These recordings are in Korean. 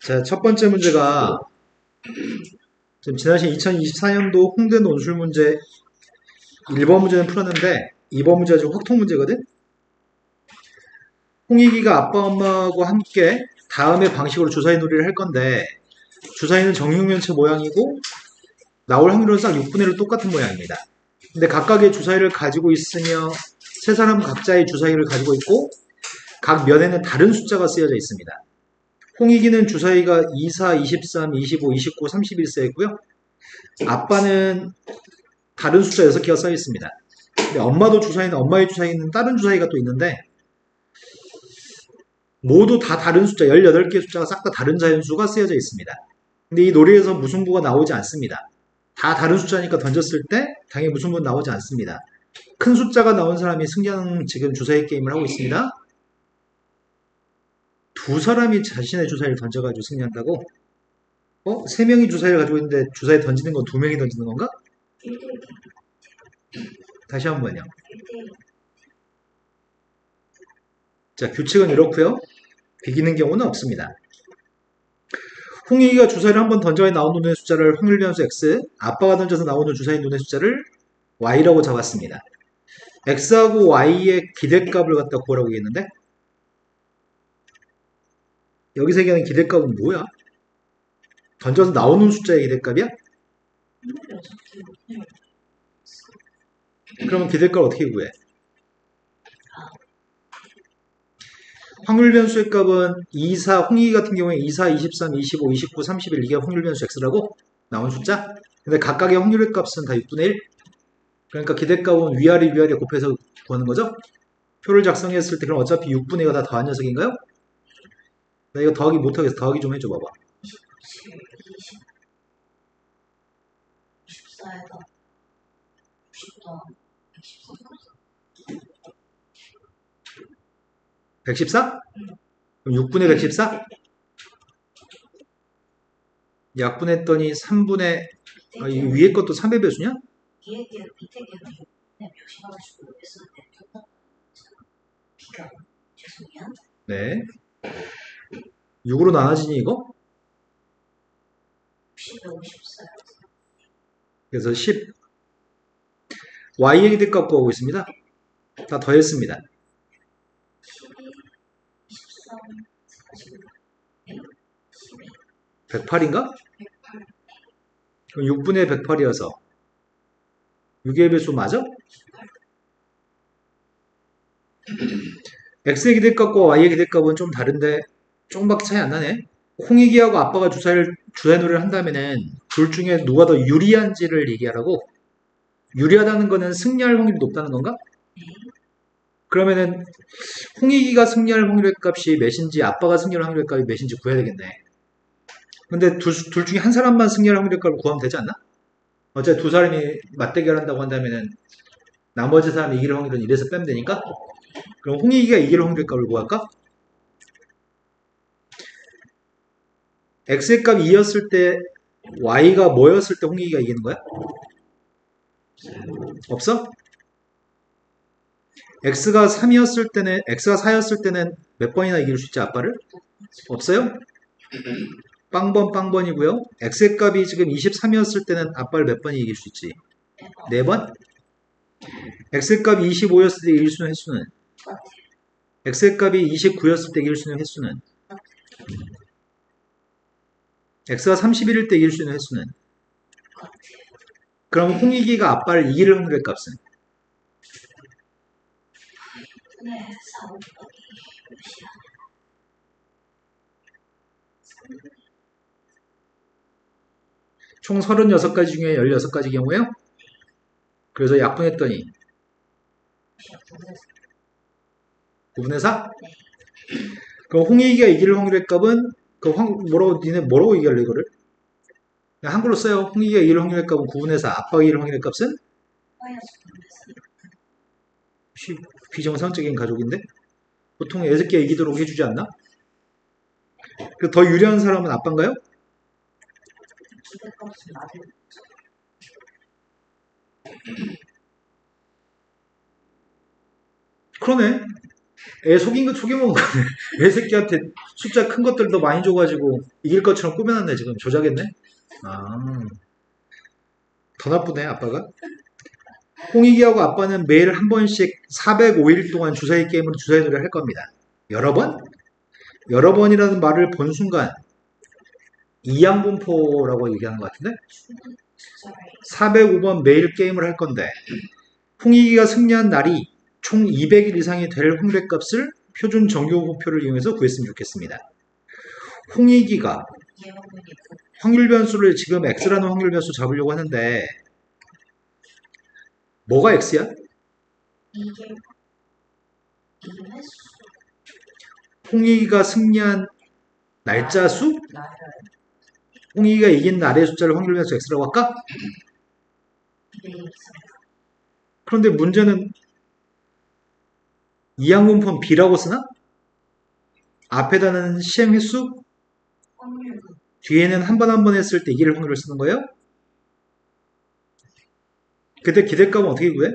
자, 첫 번째 문제가 지금 지나신 2024년도 홍대 논술 문제 1번 문제는 풀었는데 2번 문제가 지금 확통 문제거든? 홍익이가 아빠 엄마하고 함께 다음의 방식으로 주사위 놀이를 할 건데 주사위는 정육면체 모양이고 나올 확률은 싹 6분의 1 똑같은 모양입니다. 근데 각각의 주사위를 가지고 있으며 세 사람 각자의 주사위를 가지고 있고 각 면에는 다른 숫자가 쓰여져 있습니다. 홍익이는 주사위가 24, 23, 25, 29, 31 쓰여있고요. 아빠는 다른 숫자 6개가 써여 있습니다. 근데 엄마도 주사위는 엄마의 주사위는 다른 주사위가 또 있는데 모두 다 다른 숫자 18개 숫자가 싹 다 다른 자연수가 쓰여져 있습니다. 근데 이 놀이에서 무승부가 나오지 않습니다. 다 다른 숫자니까 던졌을 때 당연히 무승부는 나오지 않습니다. 큰 숫자가 나온 사람이 승리하는 지금 주사위 게임을 하고 있습니다. 두 사람이 자신의 주사위를 던져가지고 승리한다고? 세 명이 주사위를 가지고 있는데 주사위 던지는 건 두 명이 던지는 건가? 다시 한 번요. 자, 규칙은 이렇고요. 비기는 경우는 없습니다. 홍익이가 주사위를 한번 던져야 나오는 눈의 숫자를 확률 변수 x, 아빠가 던져서 나오는 주사위 눈의 숫자를 y라고 잡았습니다. x하고 y의 기대값을 갖다 구하라고 얘기했는데 여기서 얘기하는 기대값은 뭐야? 던져서 나오는 숫자의 기대값이야? 그러면 기대값을 어떻게 구해? 확률 변수의 값은 24, 홍익이 같은 경우에 24, 23, 25, 29, 31 이게 확률 변수 x라고 나온 숫자? 근데 각각의 확률의 값은 다 6분의 1? 그러니까 기대값은 위아래 곱해서 구하는 거죠? 표를 작성했을 때 그럼 어차피 6분의 1가 다 더한 녀석인가요? 나 이거 더하기 못하겠어. 더하기 좀 해줘 봐봐. 24에서 60도 114? 그럼 6분의 114? 약분했더니 3분의 이 위에 것도 3의 배수냐? 밑에 계는 6분의 몇이라가지고 여기서 비가 죄송해요. 네. 6으로 나눠지니 이거? 60에 54. 그래서 10. y의 기대값 구하고 있습니다. 다 더했습니다. 12, 23, 40, 12, 108인가? 108. 그럼 6분의 108이어서 6의 배수 맞아? x의 기대값과 y의 기대값은 좀 다른데 조금밖에 차이 안 나네. 홍익이하고 아빠가 주사위 놀이를 한다면은 둘 중에 누가 더 유리한지를 얘기하라고. 유리하다는 거는 승리할 확률이 높다는 건가? 그러면은 홍익이가 승리할 확률의 값이 몇인지 아빠가 승리할 확률의 값이 몇인지 구해야 되겠네. 근데 둘 중에 한 사람만 승리할 확률의 값을 구하면 되지 않나? 어차피 두 사람이 맞대결 한다고 한다면은 나머지 사람이 이길 확률은 1에서 빼면 되니까 그럼 홍익이가 이길 확률의 값을 구할까? x의 값이 2였을 때 y가 뭐였을 때 홍익이가 이기는 거야? 없어? x가 3이었을 때는 x가 4였을 때는 몇 번이나 이길 수 있지 아빠를? 없어요? 빵번이고요. x의 값이 지금 23이었을 때는 아빠를 몇 번이 이길 수 있지? 4번? x의 값이 25였을 때 이길 수 있는 횟수는? x의 값이 29였을 때 이길 수 있는 횟수는? x가 31일 때 이길 수 있는 횟수는? 그럼 홍익이가 아빠를 이길 확률의 값은? 네, 4, 5, 몇이야? 총 36가지 중에 16가지 경우에요? 그래서 약분했더니 9분의 4? 그럼 홍익이가 이길 확률의 값은 니네 뭐라고 얘기할래 이거를? 그냥 한글로 써요. 홍익이가 이길 확률의 값은 9분의 4. 아빠가 이길 확률의 값은? 비정상적인 가족인데? 보통 6개 이기도록 해주지 않나? 더 유리한 사람은 아빠인가요? 기대값은 낮은 그러네. 애 속여먹은 거네. 애 새끼한테 숫자 큰 것들도 많이 줘가지고 이길 것처럼 꾸며놨네, 지금. 조작했네? 아, 더 나쁘네, 아빠가. 홍익이하고 아빠는 매일 한 번씩 405일 동안 주사위 게임으로 주사위 놀이를 할 겁니다. 여러 번? 여러 번이라는 말을 본 순간 이양분포라고 얘기하는 것 같은데? 405번 매일 게임을 할 건데 홍익이가 승리한 날이 총 200일 이상이 될 확률의 값을 표준 정규분포를 이용해서 구했으면 좋겠습니다. 홍익이가 확률 변수를 지금 x라는 확률 변수 잡으려고 하는데 뭐가 x야? 이게 횟수 홍익이가 승리한 날짜 수? 나를 홍익이가 이긴 날의 숫자를 확률 변수 x라고 할까? 200 이상 그런데 문제는 이항분포는 b라고 쓰나? 앞에다는 시행 횟수, 확률 뒤에는 한 번 한 번 했을 때 이길 확률을 쓰는 거예요? 그때 기대값은 어떻게 구해?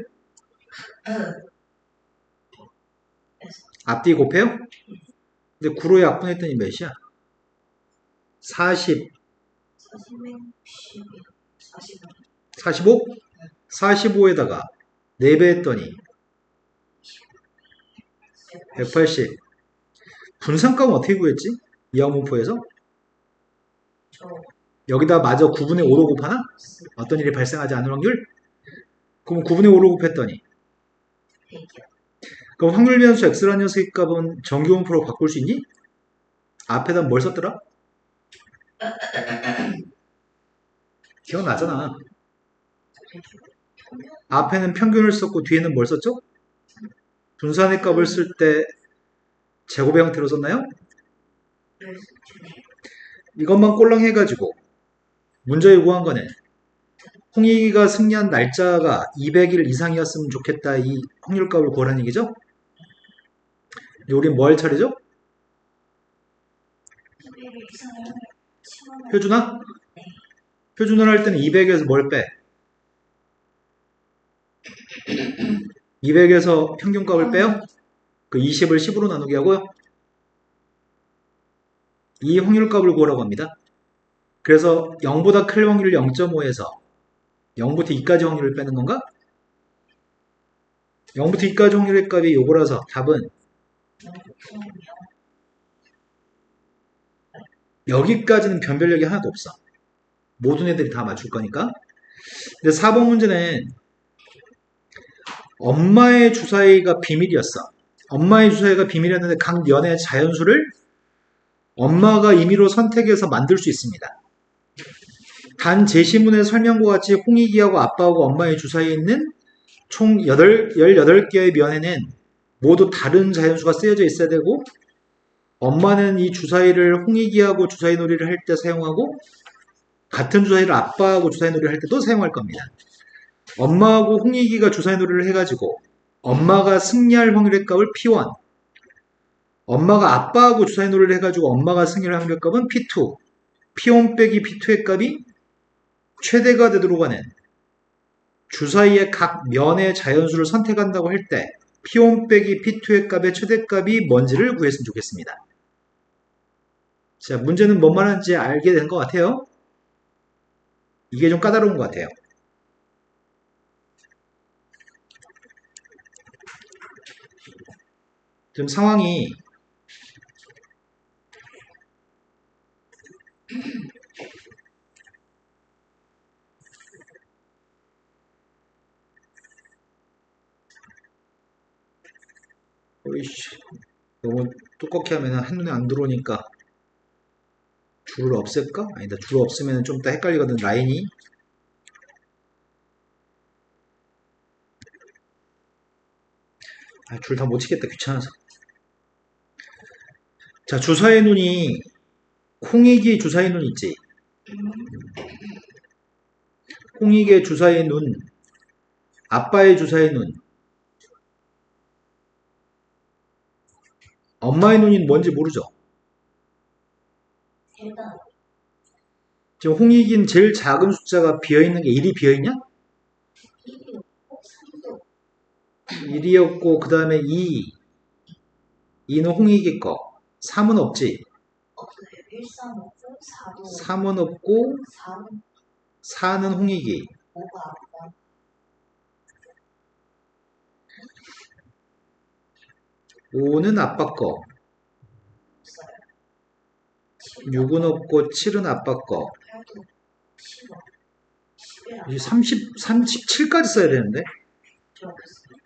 앞뒤 곱해요? 근데 9로 약분했더니 몇이야? 40, 45? 45에다가 4배 했더니 180. 분산값은 어떻게 구했지? 이항분포에서? 여기다 마저 9분의 5로 곱하나? 어떤 일이 발생하지 않을 확률? 그럼 9분의 5로 곱했더니 그럼 확률 변수 x라는 녀석의 값은 정규분포로 바꿀 수 있니? 앞에다 뭘 썼더라? 기억나잖아. 앞에는 평균을 썼고 뒤에는 뭘 썼죠? 분산의 값을 쓸 때 제곱의 형태로 썼나요? 이것만 꼴랑 해가지고 문제 요구한 거는 홍익이가 승리한 날짜가 200일 이상이었으면 좋겠다 이 확률값을 구하라는 얘기죠? 이제 우린 뭐 할 차례죠? 표준화? 표준화를 할 때는 200에서 뭘 빼? 200에서 평균값을 빼요? 그 20을 10으로 나누게 하고요. 이 확률값을 구하라고 합니다. 그래서 0보다 클 확률 0.5에서 0부터 2까지 확률을 빼는 건가? 0부터 2까지 확률의 값이 요거라서 답은 여기까지는 변별력이 하나도 없어. 모든 애들이 다 맞출 거니까. 근데 4번 문제는 엄마의 주사위가 비밀이었어. 엄마의 주사위가 비밀이었는데 각 면의 자연수를 엄마가 임의로 선택해서 만들 수 있습니다. 단 제시문의 설명과 같이 홍익이하고 아빠하고 엄마의 주사위에 있는 총 18개의 면에는 모두 다른 자연수가 쓰여져 있어야 되고 엄마는 이 주사위를 홍익이하고 주사위 놀이를 할 때 사용하고 같은 주사위를 아빠하고 주사위 놀이를 할 때도 사용할 겁니다. 엄마하고 홍익이가 주사위 놀이를 해가지고 엄마가 승리할 확률의 값을 P1 엄마가 아빠하고 주사위 놀이를 해가지고 엄마가 승리할 확률의 값은 P2 P1 빼기 P2의 값이 최대가 되도록 하는 주사위의 각 면의 자연수를 선택한다고 할 때 P1 빼기 P2의 값의 최대값이 뭔지를 구했으면 좋겠습니다. 자, 문제는 뭔 말하는지 알게 된 것 같아요. 이게 좀 까다로운 것 같아요. 지금 상황이 오이씨, 너무 두껍게 하면 한눈에 안 들어오니까 줄을 없앨까? 아니다, 줄을 없으면 좀 더 헷갈리거든, 라인이. 줄 다 못 치겠다, 귀찮아서. 자, 주사의 눈이 홍익이 주사의 눈 있지? 홍익의 주사의 눈, 아빠의 주사의 눈, 엄마의 눈이 뭔지 모르죠? 지금 홍익인 제일 작은 숫자가 비어있는 게 1이 비어있냐? 1이었고 그 다음에 2, 2는 홍익이 거. 3은 없지. 없어요. 1, 3 없고 4도 3은 없고 4는 4는 홍익이. 5가 아빠 5는 아빠 거. 없어요. 6은 없고 7은 아빠 거. 8도 10원 11 이제 아빠 37까지 써야 되는데. 들어갔어요.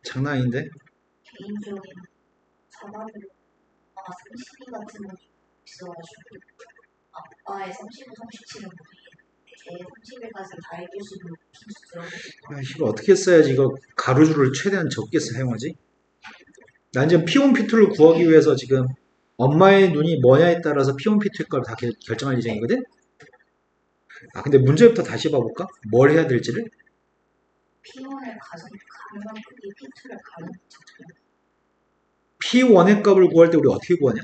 장난 아닌데. 개인적인 사과를 32 같은 건 있어가지고 아빠의 35, 37은 제 31까지 다 이길 수 있는 숫자로 아, 이걸 어떻게 써야지 이거 가로줄을 최대한 적게 사용하지? 난 지금 P1, P2를 구하기 위해서 지금 엄마의 눈이 뭐냐에 따라서 P1, P2의 걸 다 결정할 예정이거든? 아, 근데 문제부터 다시 봐볼까? 뭘 해야 될지를? P1을 가는 만큼 이 P2를 가는 척도요. P1의 값을 구할 때 우리 어떻게 구하냐?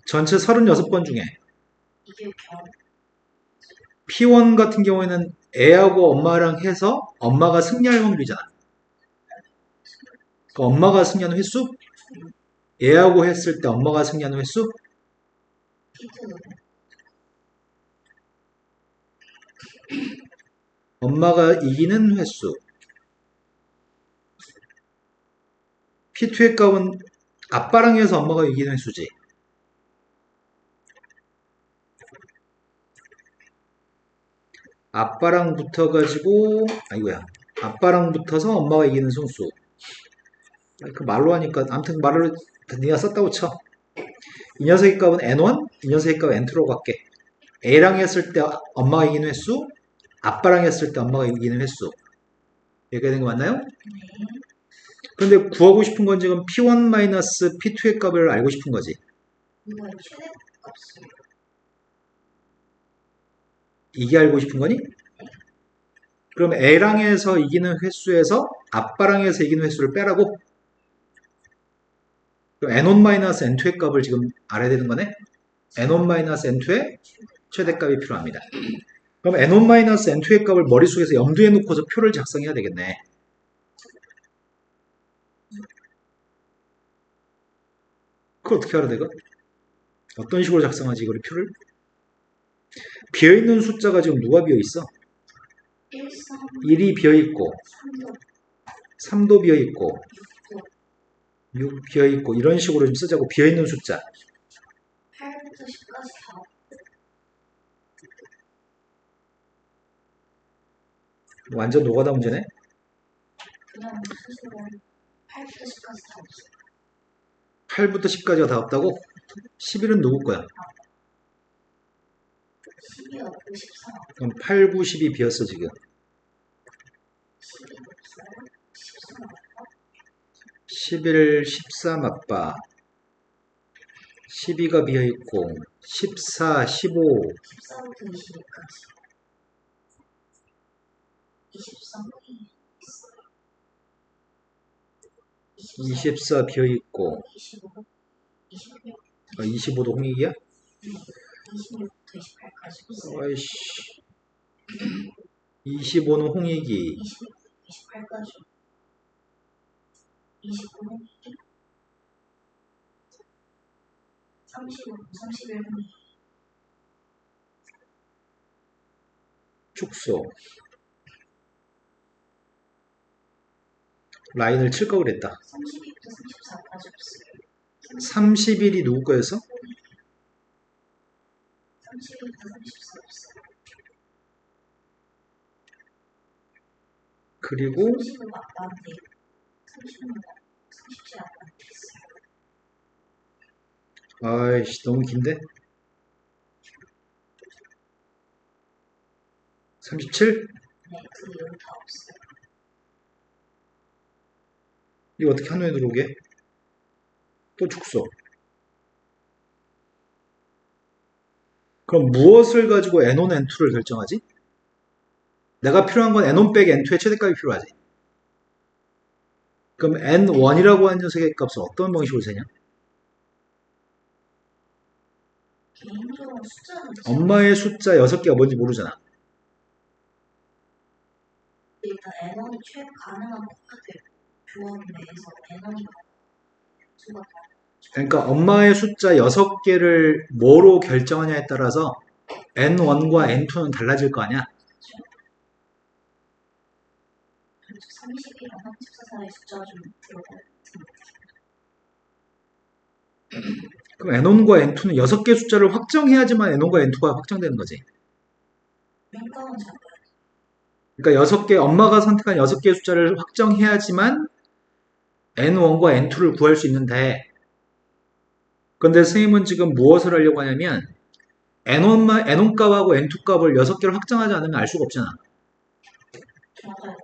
전체 36번 중에 이게 경 P1 같은 경우에는 애하고 엄마랑 해서 엄마가 승리할 확률이잖아. 그러니까 엄마가 승리하는 횟수? 애하고 했을 때 엄마가 승리하는 횟수? P2는 엄마가 이기는 횟수. P2의 값은 아빠랑 해서 엄마가 이기는 횟수지. 아빠랑 붙어가지고, 아이고야. 아빠랑 붙어서 엄마가 이기는 승수. 그 말로 하니까, 아무튼 말을 네가 썼다고 쳐. 이 녀석의 값은 N1, 이 녀석의 값은 N2로 갈게. A랑 했을 때 엄마가 이기는 횟수, 아빠랑 했을 때 엄마가 이기는 횟수. 얘기가 된 거 맞나요? 그런데 구하고 싶은 건 지금 P1-P2의 값을 알고 싶은 거지. 이건 최대 값이에요. 이게 알고 싶은 거니? 그럼 A랑 해서 이기는 횟수에서 아빠랑 해서 이기는 횟수를 빼라고? 그럼 N1-N2의 값을 지금 알아야 되는 거네? N1-N2의 최대값이 필요합니다. 그럼 N1-N2의 값을 머릿속에서 염두에 놓고서 표를 작성해야 되겠네. 그걸 어떻게 알아 내가? 어떤 식으로 작성하지 이걸 표를? 비어있는 숫자가 지금 누가 비어있어? 1, 3, 1이 비어있고 3도 3도 비어있고 6도 6 비어있고 이런 식으로 좀 쓰자고 비어있는 숫자 8부터 10까지 다 완전 노가다 문제네. 그냥 사실은 8부터 10까지 다 없어요. 8부터 10까지가 다 없다고? 11은 누구 거야? 10이 없고 13 그럼 8, 9, 10이 비었어 지금. 10이 없어요. 13 없고 11, 13 아빠 12가 비어있고 14, 15 14부터 22까지 23이 있어요. 24 비어있고 25, 26, 25도 홍익이야? 26부터 28까지 있어요. 아이씨 25는 홍익이 26, 28까지 29는 35, 31은 축소 라인을 칠 걸 그랬다. 32부터 34까지 없어요. 31이 누구 거였어? 32부터 34 없어요. 그리고 30은 아빠한테 30은 37 아빠한테 있어요. 아이씨 너무 긴데? 37? 네, 그 이후로 다 없어요. 이거 어떻게 한눈에 들어오게? 또 축소. 그럼 무엇을 가지고 N1, N2를 결정하지? 내가 필요한 건 N1 빼기 N2의 최대값이 필요하지. 그럼 N1이라고 하는 녀석의 값을 어떤 방식으로 세냐? 개인적으로 숫자는 엄마의 숫자 6개가 뭔지 모르잖아. 일단 N1이 최 가능한 코드의 조합 내에서 N1이 수가 그러니까 엄마의 숫자 6개를 뭐로 결정하냐에 따라서 N1과 N2는 달라질 거 아니야? 31이랑 34 사이의 숫자가 좀 들어가요. 그럼 N1과 N2는 6개 숫자를 확정해야지만 N1과 N2가 확정되는 거지. 민감은 작아요. 그러니까 6개, 엄마가 선택한 6개의 숫자를 확정해야지만 N1과 N2를 구할 수 있는데, 근데 선생님은 지금 무엇을 하려고 하냐면, N1 값하고 N2 값을 6개를 확정하지 않으면 알 수가 없잖아. 맞아요.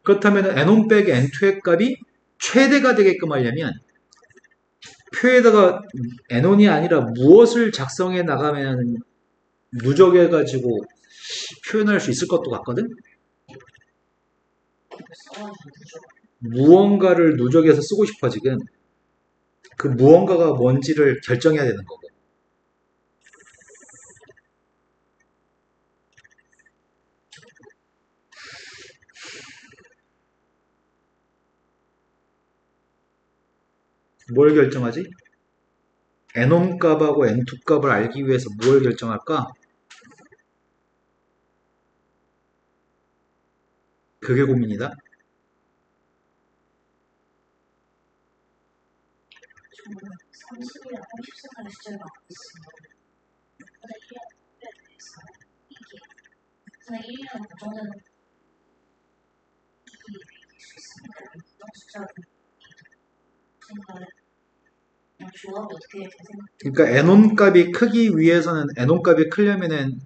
그렇다면 N1 빼기 N2의 값이 최대가 되게끔 하려면, 표에다가 N1이 아니라 무엇을 작성해 나가면 누적해가지고 표현할 수 있을 것도 같거든? 무언가를 누적해서 쓰고 싶어 지금. 그 무언가가 뭔지를 결정해야 되는 거고. 뭘 결정하지? N1 값하고 N2 값을 알기 위해서 뭘 결정할까? 그게 고민이다. 저는 30이랑 34 사이의 숫자를 갖고 있습니다. 근데 1이랑 대해서 이게 근데 1이랑 고정되는 이게 수 있으니까 고정 숫자를 생각을 그냥 조합이 어떻게 되세요? 그러니까 N1 값이 크기 위해서는 N1 값이 크려면은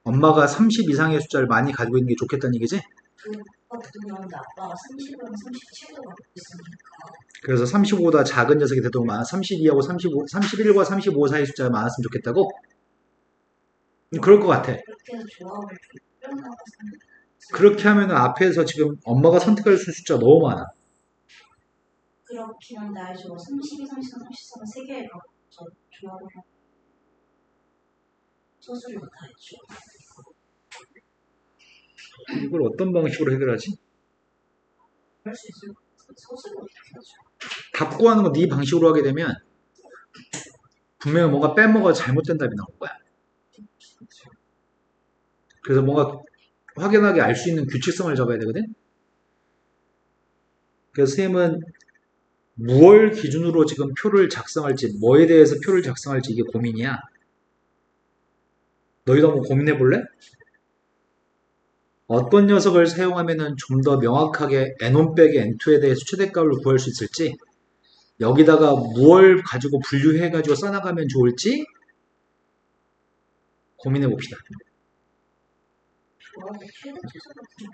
엄마가 30 이상의 숫자를 많이 가지고 있는 게 좋겠다는 얘기지? 그것도 그런데 아빠가 30이랑 37도 갖고 있으니까 그래서 35보다 작은 녀석이 돼도 32하고 35, 31과 35 사이 숫자가 많았으면 좋겠다고? 그럴 것 같아. 그렇게 해서 조합을 좀 표현하고 그렇게 하면 앞에서 지금 엄마가 선택할 수 있는 숫자 너무 많아. 그렇긴 한데 알죠. 32, 33, 33은 세 개를 갖고 조합을 하고 소수를 다 했죠. 이걸 어떤 방식으로 해결하지? 할 수 있을 것 같아요. 소수를 어떻게 하죠? 답 구하는 거 네 방식으로 하게 되면 분명히 뭔가 빼먹어 잘못된 답이 나올 거야. 그래서 뭔가 확연하게 알 수 있는 규칙성을 잡아야 되거든? 그래서 선생님은 무얼 기준으로 지금 표를 작성할지, 뭐에 대해서 표를 작성할지 이게 고민이야. 너희도 한번 고민해 볼래? 어떤 녀석을 사용하면 좀 더 명확하게 N1 빼기 N2에 대해 최대값을 구할 수 있을지, 여기다가 무얼 가지고 분류해 가지고 써나가면 좋을지 고민해 봅시다. 조합의 최대 최소 같은 거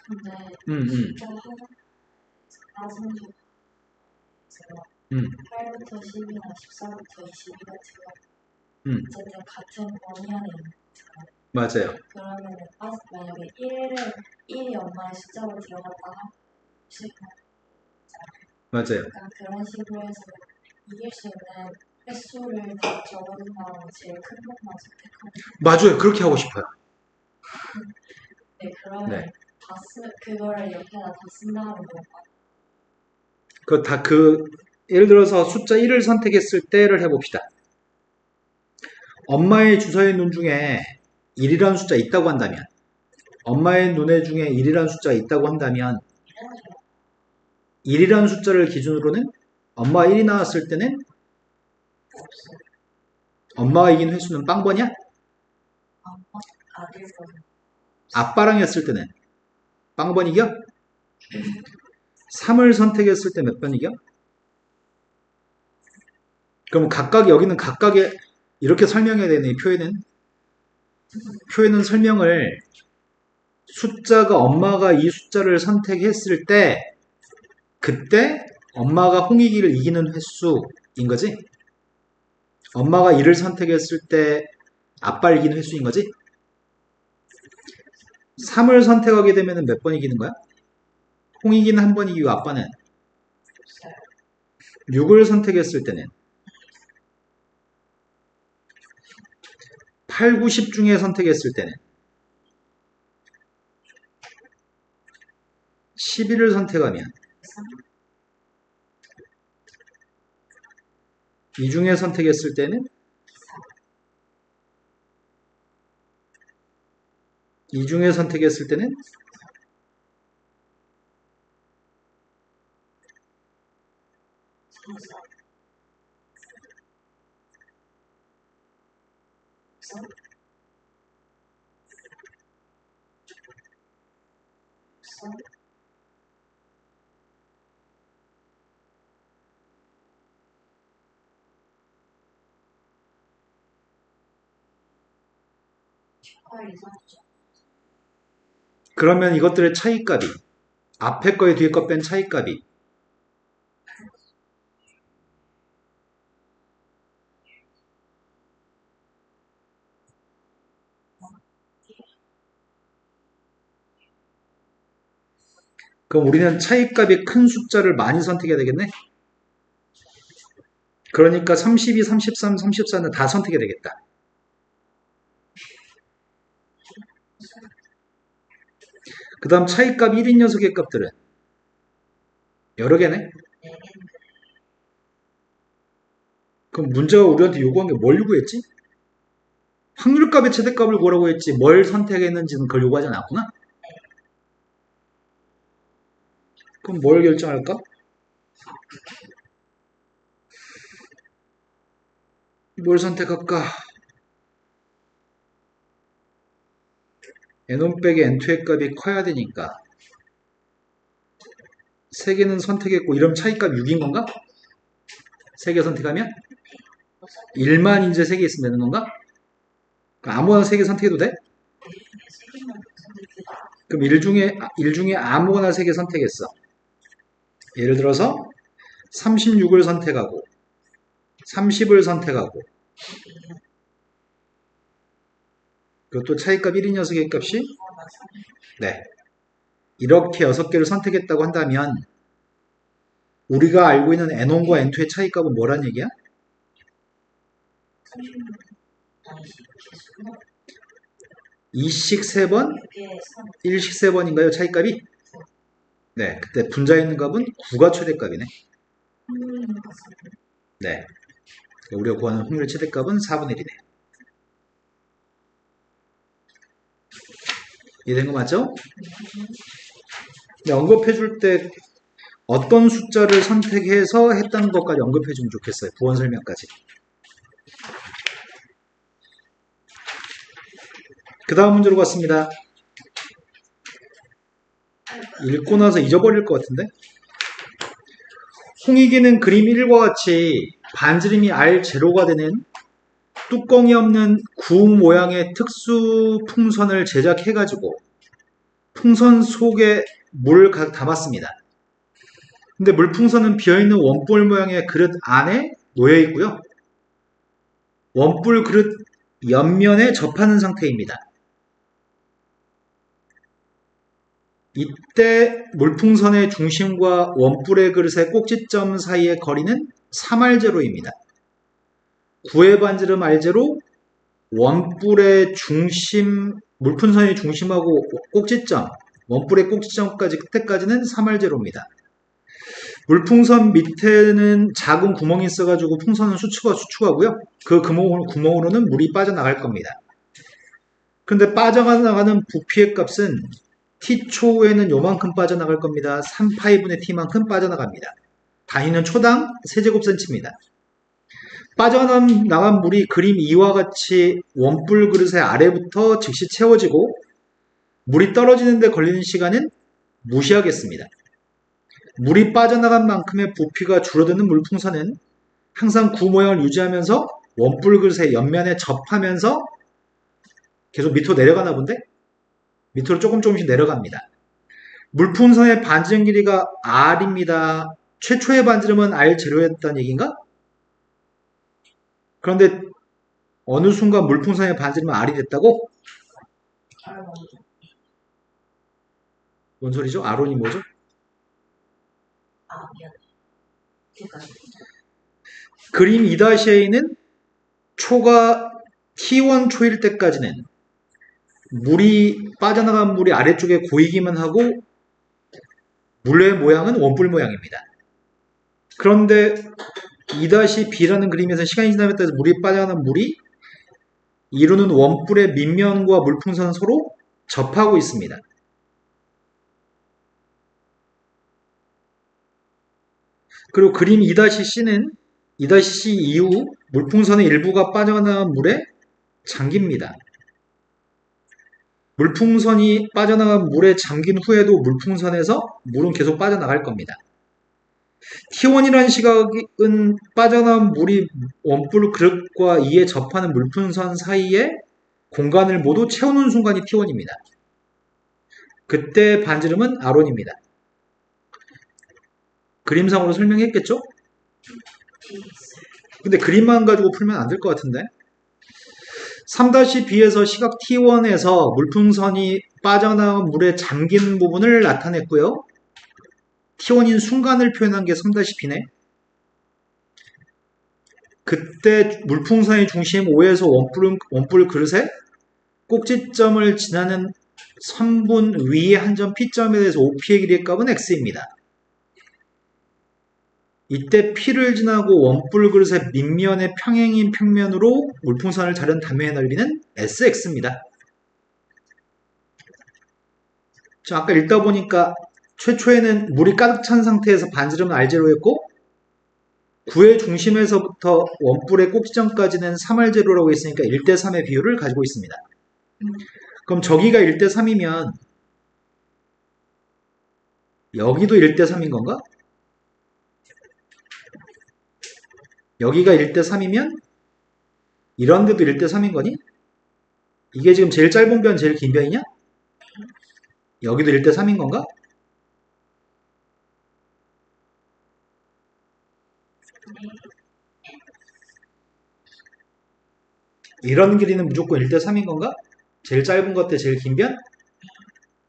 근데 진짜 하나 낮은 중 제가 8부터 10이나 14부터 22 같은 거 어쨌든 같은 범위 안에 있는 거잖아요. 맞아요. 그러면 만약에 1이 엄마의 숫자로 들어갔다가 10 맞아요. 약간 그런 식으로 해서 이길 수 있는 횟수를 다 적은 다음에 제일 큰 것만 선택하는 맞아요. 그렇게 하고 싶어요. 네, 그러면 네. 그거를 옆에다 다 쓴다는 건가? 예를 들어서 숫자 1을 선택했을 때를 해봅시다. 엄마의 주사위 눈 중에 1이라는 숫자 있다고 한다면, 엄마의 눈에 중에 1이라는 숫자가 있다고 한다면, 1이라는 숫자를 기준으로는 엄마가 1이 나왔을 때는 엄마가 이긴 횟수는 빵번이야? 아들 거는 아빠랑 했을 때는 빵번 이겨? 3을 선택했을 때 몇 번 이겨? 그럼 여기는 각각의 이렇게 설명해야 되네. 표에는 설명을 엄마가 이 숫자를 선택했을 때 그때 엄마가 홍익이를 이기는 횟수인 거지? 엄마가 2를 선택했을 때 아빠를 이기는 횟수인 거지? 3을 선택하게 되면 몇 번 이기는 거야? 홍익이는 한 번 이기고 아빠는 6을 선택했을 때는 8, 9, 10 중에 선택했을 때는 11을 선택하면 이 중에 선택했을 때는 이 중에 선택했을 때는 그러면 이것들의 차이값이 앞에 거에 뒤에 거 뺀 차이값이 그럼 우리는 차이값이 큰 숫자를 많이 선택해야 되겠네? 그러니까 32, 33, 34는 다 선택해야 되겠다. 그 다음 차이값 1인 녀석의 값들은 여러 개네? 그럼 문제가 우리한테 요구한 게 뭘 요구했지? 확률값의 최대값을 구하라고 했지 뭘 선택했는지는 그걸 요구하지 않았구나? 그럼 뭘 결정할까? 뭘 선택할까? n1 빼기 n2의 값이 커야 되니까 3개는 선택했고 이러면 차이값 6인 건가? 3개 선택하면? 1만 이제 3개 있으면 되는 건가? 아무거나 3개 선택해도 돼? 그럼 1중에 아무거나 3개 선택했어. 예를 들어서 36을 선택하고 30을 선택하고 그것도 차이값 1인 녀석의 값이 네 이렇게 6개를 선택했다고 한다면 우리가 알고 있는 n1과 n2의 차이값은 뭐란 얘기야? 2씩 3번, 1씩 3번인가요? 차이값이? 네, 그때 분자에 있는 값은 9가 최대값이네. 네, 우리가 구하는 확률의 최대값은 4분의 1이네. 이해된 거 맞죠? 네, 언급해줄 때 어떤 숫자를 선택해서 했다는 것까지 언급해주면 좋겠어요. 부원 설명까지. 그 다음 문제로 갔습니다. 읽고 나서 잊어버릴 것 같은데? 홍익이는 그림 1과 같이 반지름이 R0가 되는 뚜껑이 없는 구 모양의 특수 풍선을 제작해가지고 풍선 속에 물을 가득 담았습니다. 근데 물풍선은 비어있는 원뿔 모양의 그릇 안에 놓여 있고요. 원뿔 그릇 옆면에 접하는 상태입니다. 이때 물풍선의 중심과 원뿔의 그릇의 꼭지점 사이의 거리는 3R0입니다. 구의 반지름 R0, 원뿔의 중심, 물풍선의 중심하고 꼭지점, 원뿔의 꼭지점까지 끝에까지는 3R0입니다. 물풍선 밑에는 작은 구멍이 있어가지고 풍선은 수축하고요. 그 구멍으로는 물이 빠져나갈 겁니다. 근데 빠져나가는 부피의 값은 t초에는 요만큼 빠져나갈 겁니다. 3파이분의 t만큼 빠져나갑니다. 단위는 초당 세제곱센치입니다. 빠져나간 물이 그림 2와 같이 원뿔 그릇의 아래부터 즉시 채워지고 물이 떨어지는 데 걸리는 시간은 무시하겠습니다. 물이 빠져나간 만큼의 부피가 줄어드는 물풍선은 항상 구 모양을 유지하면서 원뿔 그릇의 옆면에 접하면서 계속 밑으로 내려가나 본데? 밑으로 조금씩 내려갑니다. 물풍선의 반지름 길이가 R입니다. 최초의 반지름은 R0였다는 얘기인가? 그런데 어느 순간 물풍선의 반지름은 R이 됐다고? R1. 뭔 소리죠? R온이 뭐죠? 아, 미안해. 그러니까 그림 2-A는 초가 T1 초일 때까지는 빠져나간 물이 아래쪽에 고이기만 하고 물의 모양은 원뿔 모양입니다. 그런데 2-B라는 그림에서 시간이 지남에 따라서 물이 빠져나간 물이 이루는 원뿔의 밑면과 물풍선은 서로 접하고 있습니다. 그리고 그림 2-C는 2-C 이후 물풍선의 일부가 빠져나간 물에 잠깁니다. 물풍선이 빠져나간 물에 잠긴 후에도 물풍선에서 물은 계속 빠져나갈 겁니다. T1이라는 시각은 빠져나온 물이 원뿔 그릇과 이에 접하는 물풍선 사이에 공간을 모두 채우는 순간이 T1입니다. 그때 반지름은 R1입니다. 그림상으로 설명했겠죠? 근데 그림만 가지고 풀면 안 될 것 같은데 3-B에서 시각 T1에서 물풍선이 빠져나온 물에 잠긴 부분을 나타냈고요. T1인 순간을 표현한 게 3-B네. 그때 물풍선의 중심 O에서 원뿔 그릇에 꼭지점을 지나는 선분 위의 한 점 P점에 대해서 OP의 길이의 값은 X입니다. 이때 P를 지나고 원뿔 그릇의 밑면의 평행인 평면으로 물풍선을 자른 단면의 넓이는 SX입니다. 자, 아까 읽다 보니까 최초에는 물이 가득 찬 상태에서 반지름은 R0였고 9의 중심에서부터 원뿔의 꼭지점까지는 3R0라고 했으니까 1대3의 비율을 가지고 있습니다. 그럼 저기가 1대3이면 여기도 1대3인 건가? 여기가 1대3이면 이런 데도 1대3인 거니? 이게 지금 제일 짧은 변, 제일 긴 변이냐? 여기도 1대3인 건가? 이런 길이는 무조건 1대3인 건가? 제일 짧은 것 대 제일 긴 변?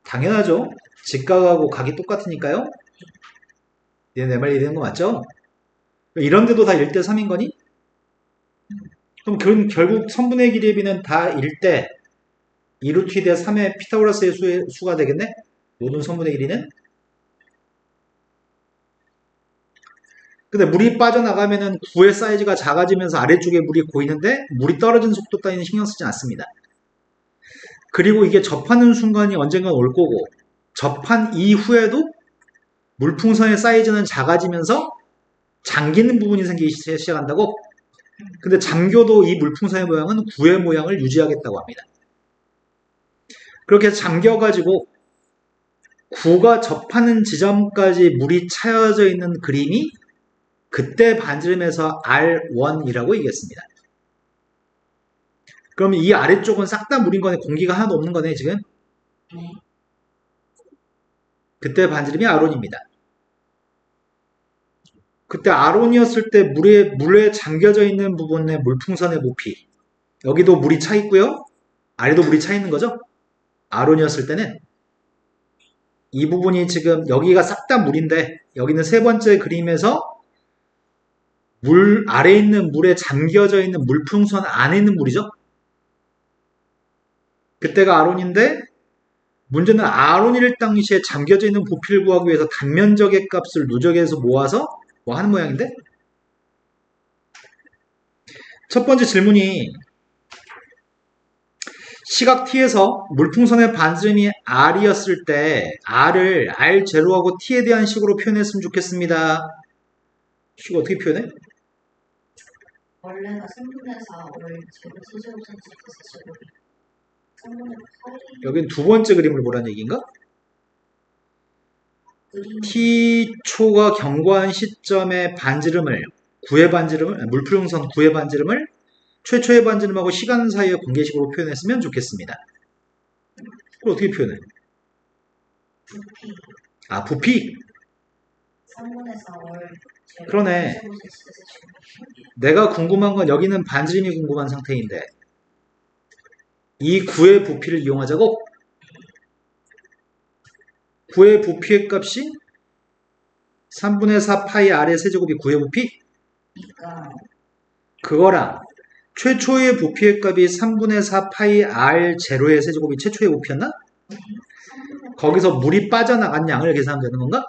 당연하죠. 직각하고 각이 똑같으니까요. 내 말 이해되는 거 맞죠? 이런 데도 다 1대3인 거니? 그럼 결국 선분의 길이의 비는 다 1대 2루트 대 3의 피타고라스의 수가 되겠네? 모든 선분의 길이는? 근데 물이 빠져나가면은 구의 사이즈가 작아지면서 아래쪽에 물이 고이는데 물이 떨어지는 속도 따위는 신경 쓰지 않습니다. 그리고 이게 접하는 순간이 언젠가 올 거고 접한 이후에도 물풍선의 사이즈는 작아지면서 잠기는 부분이 생기기 시작한다고? 근데 잠겨도 이 물풍선의 모양은 구의 모양을 유지하겠다고 합니다. 그렇게 해서 잠겨가지고 구가 접하는 지점까지 물이 차여져 있는 그림이 그때 반지름에서 R1이라고 얘기했습니다. 그럼 이 아래쪽은 싹 다 물인 거네. 공기가 하나도 없는 거네 지금. 네. 그때 반지름이 R1입니다. 그때 R1이었을 때 물에 잠겨져 있는 부분의 물풍선의 부피 여기도 물이 차 있고요. 아래도 물이 차 있는 거죠. R1이었을 때는 이 부분이 지금 여기가 싹 다 물인데 여기는 세 번째 그림에서 물 아래에 있는 물에 잠겨져 있는 물풍선 안에 있는 물이죠. 그때가 R1인데 문제는 R1일 당시에 잠겨져 있는 부피를 구하기 위해서 단면적의 값을 누적해서 모아서 뭐 하는 모양인데? 첫 번째 질문이 시각 T에서 물풍선의 반지름이 R이었을 때 R을 R0하고 T에 대한 식으로 표현했으면 좋겠습니다. 이거 어떻게 표현해? 원래가 3분의 4를 제곱 세제곱센티미터 세제곱이 3분의 8이 여긴 두 번째 그림을 보라는 얘기인가? T초가 경과한 시점의 반지름을 물풍선 9의 반지름을 최초의 반지름하고 시간 사이의 관계식으로 표현했으면 좋겠습니다. 그걸 어떻게 표현해? 부피 아, 부피. 3분의 4월 그러네. 세제곱 x에서 지금 내가 궁금한 건 여기는 반지름이 궁금한 상태인데 이 구의 부피를 이용하자고? 구의 부피의 값이 3분의 4 파이 r의 세제곱이 구의 부피? 그러니까 그거랑 최초의 부피의 값이 3분의 4 파이 r 제로의 세제곱이 최초의 부피였나? 3분의 거기서 물이 빠져나간 양을 계산하면 되는 건가?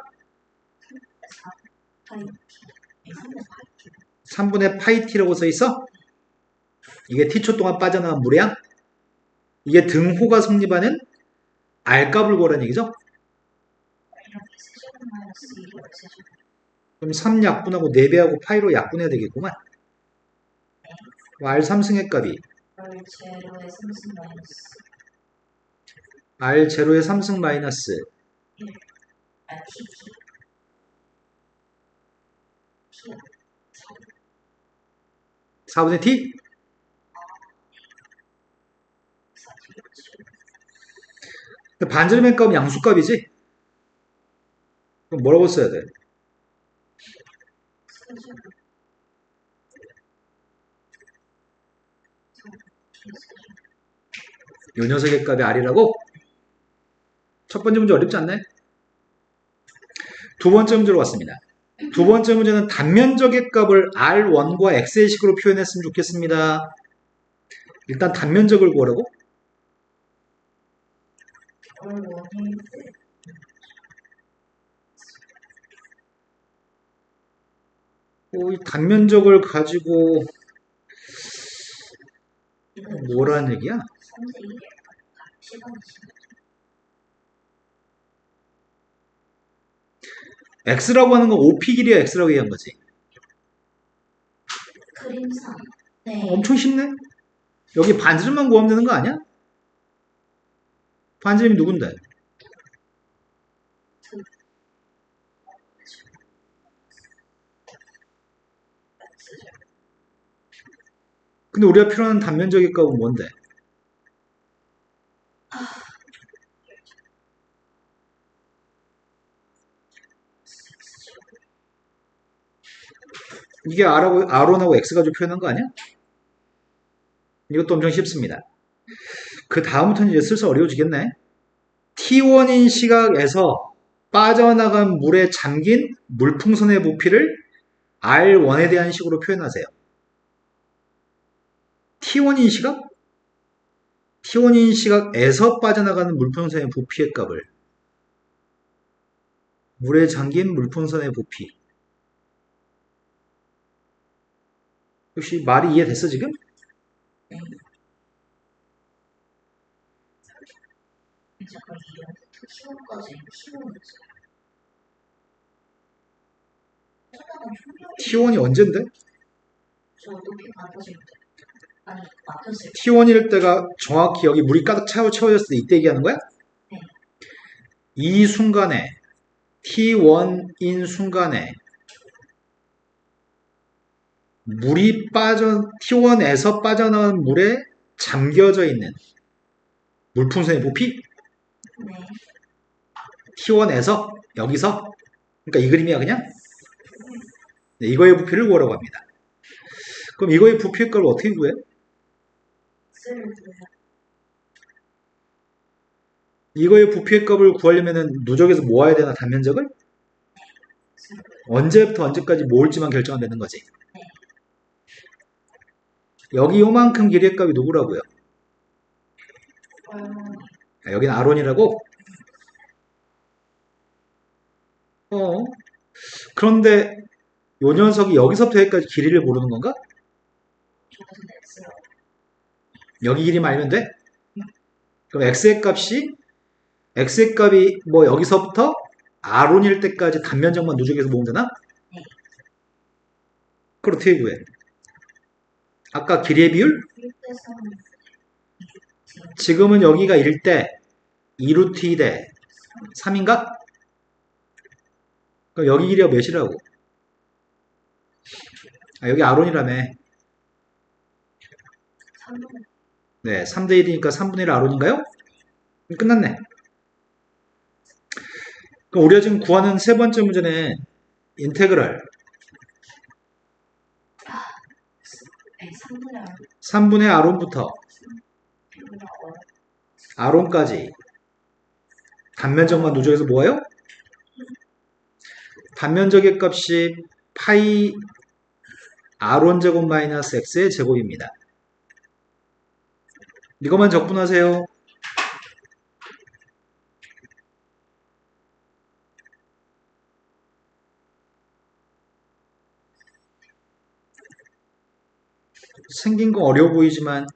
4파이 3분의 3분의 파이 t라고 써 있어? 이게 t초 동안 빠져나간 물의 양? 이게 등호가 성립하는 r값을 구하라는 얘기죠? 이렇게 세제곱 마이너스 2월 세제곱 그럼 3 약분하고 4배하고 파이로 약분해야 되겠구만. r 3승의 값이 월 제로의 3승 마이너스 r 제로의 3승 마이너스 1 t t 4분의 t? 반지름의 값은 양수값이지? 그럼 뭐라고 써야 돼? 요 녀석의 값이 r이라고? 첫 번째 문제 어렵지 않나요? 두 번째 문제로 왔습니다. 두 번째 문제는 단면적의 값을 r1과 x의 식으로 표현했으면 좋겠습니다. 일단 단면적을 구하라고? 월 원일 이 단면적을 가지고 뭐라는 얘기야? 3대 1에 시간이 x라고 하는 건 5p 길이야 x라고 얘기한 거지. 그림상 네 엄청 쉽네? 여기 반지름만 구하면 되는 거 아니야? 반지름이 누군데? 근데 우리가 필요한 단면적의 값은 뭔데? 이게 r하고 x 가지고 표현한 거 아니야? 이것도 엄청 쉽습니다. 그 다음부터는 이제 슬슬 어려워지겠네. T1인 시각에서 빠져나간 물에 잠긴 물풍선의 부피를 R1에 대한 식으로 표현하세요. T1인 시각? T1인 시각에서 빠져나가는 물풍선의 부피의 값을 물에 잠긴 물풍선의 부피. 혹시 말이 이해됐어 지금? 이제 거의 2년부터 키워까지 키우는지 초반은 총력이 T1이 언젠데? 저 높이 낮아질 때 아니 막혔을 때 T1일 때가 정확히 여기 물이 가득 채워졌을 때 이때 얘기하는 거야? 네. 이 순간에 T1인 순간에 T1에서 빠져나온 물에 잠겨져 있는 물풍선의 부피? 네. T1에서 여기서 그러니까 이 그림이야 그냥? 네, 이거의 부피를 구하라고 합니다. 그럼 이거의 부피의 값을 어떻게 구해? x를 구해야 이거의 부피의 값을 구하려면 누적해서 모아야 되나 단면적을? x를 구해야 언제부터 언제까지 모을지만 결정하면 되는 거지. 여기 요만큼 길이의 값이 누구라고요? 여기는 r1이라고? 그런데 요 녀석이 여기서부터 여기까지 길이를 모르는 건가? 저것은 x라고 여기 길이만 알면 돼? 그럼 x의 값이 뭐 여기서부터 r1일 때까지 단면적만 누적해서 모으면 되나? 네. 그걸 어떻게 구해? 아까 길이의 비율? 1대3 지금은 여기가 1대 2루트 2대 3인가? 그럼 여기 길이가 몇이라고? 여기 r1이라며. 3분의 네, 3대 1이니까 3분의 1 r1인가요? 끝났네. 그럼 우리가 지금 구하는 세 번째 문제는 인테그랄 네, 3분의 1 3분의 아론부터 B분의 원 아론까지 단면적만 누적해서 뭐예요? 단면적의 값이 파이 아론 제곱 마이너스 x의 제곱입니다. 이것만 적분하세요. 생긴 거 어려워 보이지만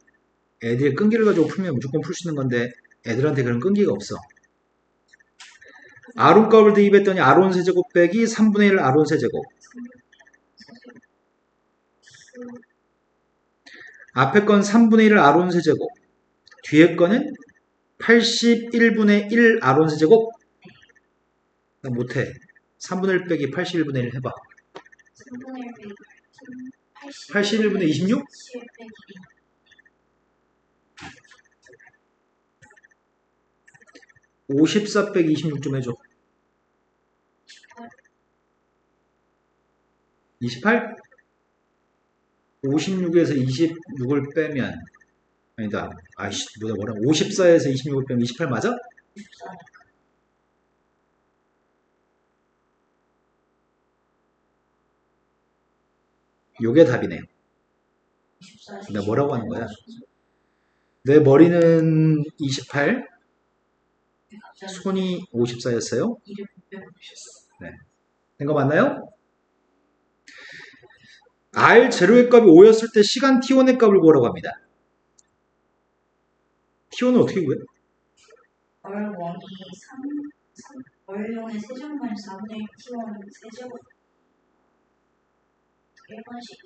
애들의 끈기를 가지고 풀면 무조건 풀 수 있는 건데 애들한테 그런 끈기가 없어. 아론 값을 대입했더니 아론 세제곱 빼기 3분의 1 아론 세제곱. 앞에 건 3분의 1 아론 세제곱. 뒤에 거는 81분의 1 아론 세제곱. 나 못해. 3분의 1 빼기 81분의 1 해봐. 3분의 1 빼기 81분의 26? 7 빼기 54 빼기 26 좀 해줘. 28? 56에서 26을 빼면 아니다. 아이씨 뭐라 54에서 26을 빼면 28 맞아? 24. 요게 답이네요. 24에서 내가 뭐라고 하는 거야? 내 머리는 28, 갑자기 손이 54였어요. 이를 빼고 주셨어. 된 거 맞나요? R 제로의 값이 5였을 때 시간 t1의 값을 구하라고 합니다. t1은 어떻게 구해? 얼1이 3 얼0의 세제곱 마이너스 4분의 1 T1 세제곱 1번씩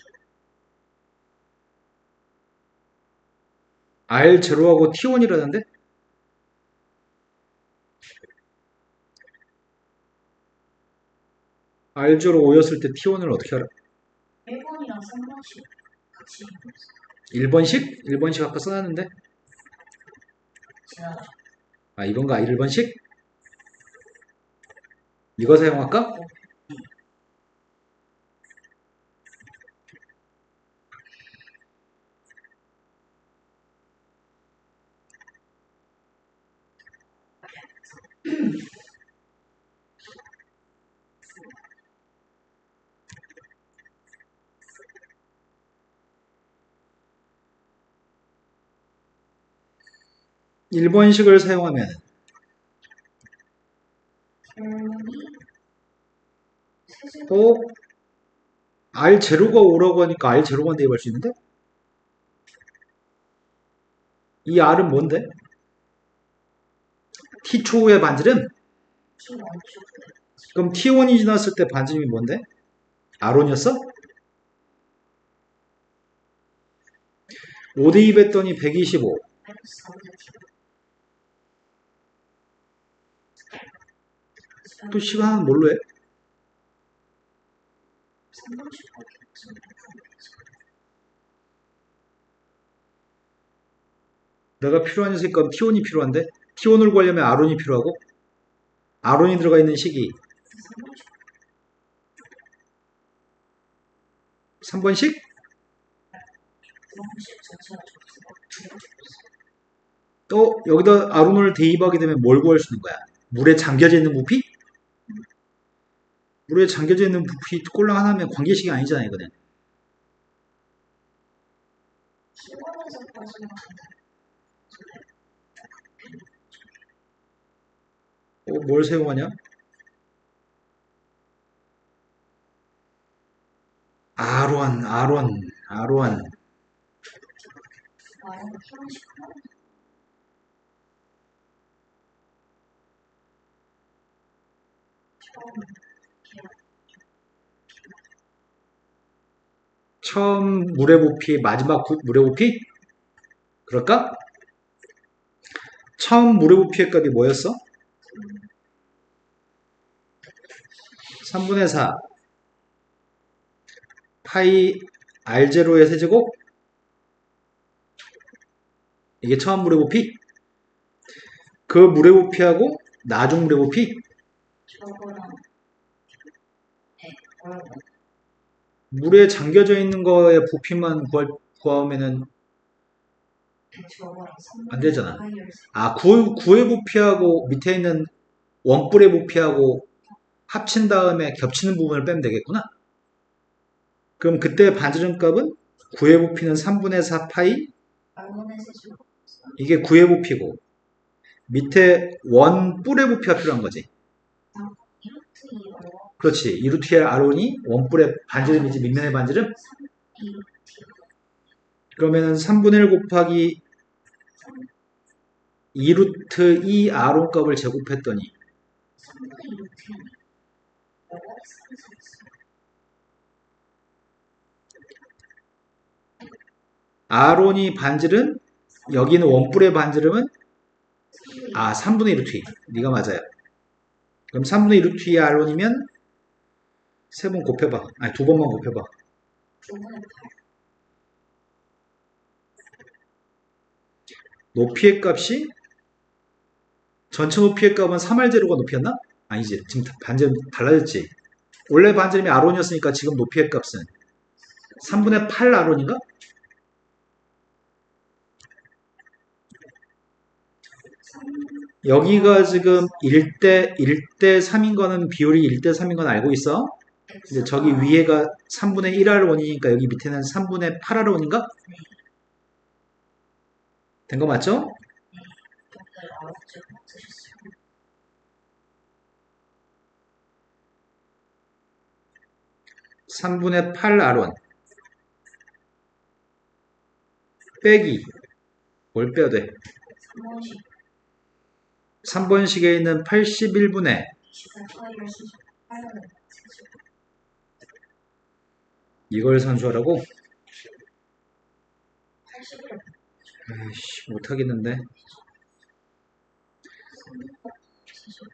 R 제로하고 t1이라는데? R 제로 5였을 때 t1을 어떻게 알아? 1번이랑 3번씩 같이 1번씩? 1번씩 아까 써놨는데? 지나가죠. 아 이건가? 1번씩? 이거 사용할까? (1번식을) 사용하면 결론이 세제곱 R 제로가 5라고 하니까 R 제로만 대입할 수 있는데? 이 R은 뭔데? T 초의 반지름? T1 쭉 그럼 T1이 지났을 때 반지름이 뭔데? R1이었어? 5 대입했더니 125. 마이너스 4분의 T 또 시간은 뭘로 해? 3번씩밖에 없습니다. 내가 필요한 녀석이니까 T1이 필요한데? T1을 구하려면 R1이 필요하고 R1이 들어가 있는 식이 3번씩? 9번씩 전체가 접수가 또 여기다 R1을 대입하게 되면 뭘 구할 수 있는 거야? 물에 잠겨져 있는 부피? 물에 잠겨져 있는 부피 꼴랑 하나면 관계식이 아니잖아 이거는. T1에서 빠지면 뭘 사용하냐? R1. R은 T1씩 처음 물의 부피, 마지막 물의 부피? 그럴까? 처음 물의 부피의 값이 뭐였어? 3분의 4 파이 R0의 세제곱? 이게 처음 물의 부피? 그 물의 부피하고 나중 물의 부피? 저거랑 물에 잠겨져 있는 거에 부피만 구하면은 저거랑 안 되잖아. 파이를 아, 구의 부피하고 밑에 있는 원뿔의 부피하고 합친 다음에 겹치는 부분을 빼면 되겠구나. 그럼 그때 반지름 값은 구의 부피는 3분의 4 파이, 알고는 세죠. 이게 구의 부피고, 밑에 원뿔의 부피가 필요한 거지. 이루트 2로 그렇지. 2루트의 R온이 원뿔의 반지름이지, 밑면의 반지름. 2루트 그러면은 3분의 1 곱하기 2루트 2 R온 값을 제곱했더니 3분의 2루트는 뭐가 있어? R온이 반지름, 여기는 원뿔의 반지름은 3분의 1루트 2. 네가 맞아요. 그럼 3분의 1루트 2 R온이면 세 번 곱해봐. 아니, 두 번만 곱해봐. 9분의 8. 높이의 값이 전체 높이의 값은 3R0가 높이였나? 아니지. 지금 반지름 달라졌지. 원래 반지름이 R온이었으니까 지금 높이의 값은 3분의 8 R온인가? 여기가 지금 1대 3인 거는 비율이 1대 3인 건 알고 있어? 근데 저기 위에가 3분의 1R1이니까 여기 밑에는 3분의 8R1인가? 된 거 맞죠? 오늘 9줄 쓰셨어요. 3분의 8R1 빼기 뭘 빼야 돼? 3번씩 3번식에 있는 81분의 24파이를 쓰죠. 8은 세죠. 이걸 산수하라고? 81을 아이씨, 못하겠는데. 쓰죠.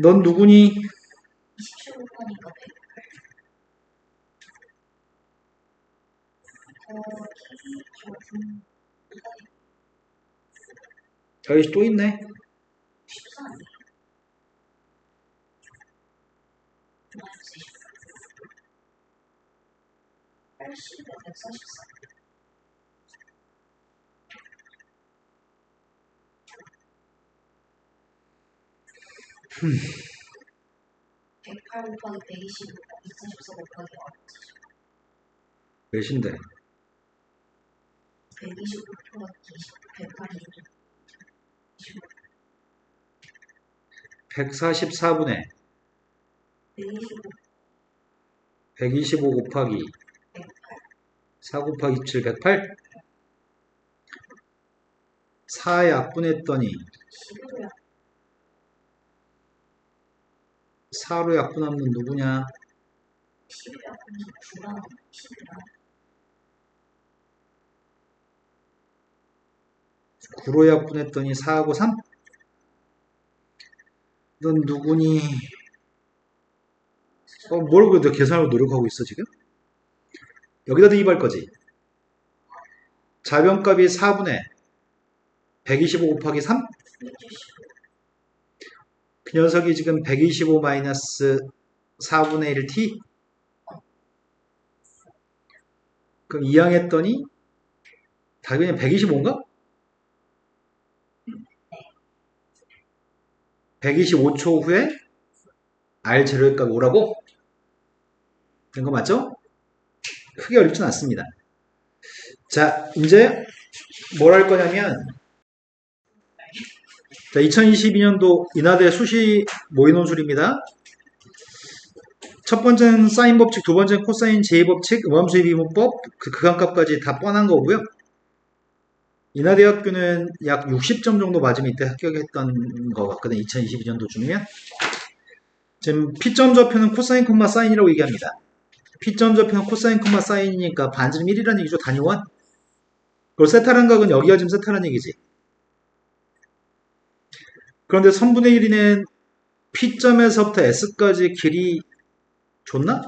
넌 누구니? 27곱하니까 108. 더하기 여기 또 있네. 14. 마이너스 80에 144. 108 곱하기 125, 244 곱하기 몇인데? 125 곱하기 108이 144분의 125, 125 곱하기 108, 4 곱하기 27, 108? 4 약분했더니 11을 4로 약분하면 누구냐? 11을 9랑 11랑 9로 약분했더니 4하고 3? 넌 누구니? 뭘 그래? 계산하고 노력하고 있어, 지금? 여기다 대입할 거지. 자변값이 4분의 125 곱하기 3? 그 녀석이 지금 125 마이너스 4분의 1t? 그럼 이항했더니 답이 그냥 125인가? 125초 후에 R 제로의 값이 오라고? 된 거 맞죠? 크게 어렵진 않습니다. 자, 이제 뭘 할 거냐면, 자, 2022년도 인하대 수시 모의논술입니다. 첫 번째는 사인 법칙, 두 번째는 코사인 제 법칙, 음함수의 비문법, 그 극한값까지 다 뻔한 거고요. 인하대학교는 약 60점 정도 맞으면 이때 합격했던 것 같거든, 2022년도 중이면. 지금 P점 좌표는 코사인, 콤마 사인이라고 얘기합니다. P점 좌표는 코사인, 콤마 사인이니까 반지름 1이라는 얘기죠, 단위 1. 그리고 세타란 각은 여기가 지금 세타란 얘기지. 그런데 선분의 1이는 P점에서부터 S까지 길이 줬나?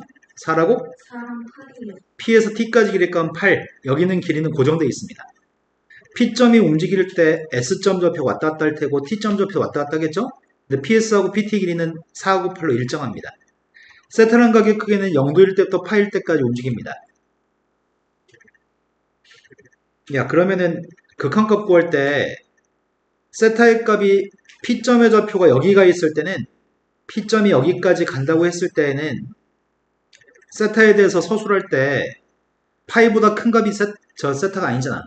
4라고? 4랑 8이요. P에서 T까지 길이가 8. 여기는 길이는 고정되어 있습니다. P점이 움직일 때 S점 좌표 왔다 갔다 할 테고 T점 좌표 왔다 갔다 하겠죠? 근데 PS하고 PT 길이는 4하고 8로 일정합니다. 세타라는 가격 크기는 0도일 때부터 파일 때까지 움직입니다. 야, 그러면은 극한값 구할 때 세타의 값이 P점의 좌표가 여기가 있을 때는 P점이 여기까지 간다고 했을 때에는 세타에 대해서 서술할 때 파이보다 큰 값이 세타가 아니잖아.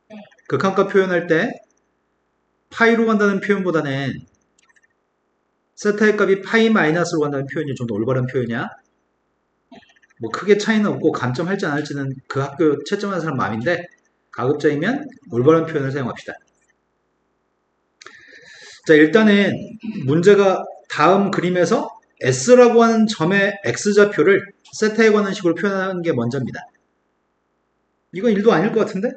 네. 극한값 표현할 때 파이로 간다는 표현보다는 세타의 값이 파이 마이너스로 간다는 표현이 좀 더 올바른 표현이야. 뭐 크게 차이는 없고 감점할지 안 할지는 그 학교 채점하는 사람 마음인데 가급적이면 올바른 표현을 사용합시다. 자, 일단은 문제가 다음 그림에서 S라고 하는 점의 X좌표를 세타에 관한 식으로 표현하는 게 먼저입니다. 이건 1도 아닐 것 같은데?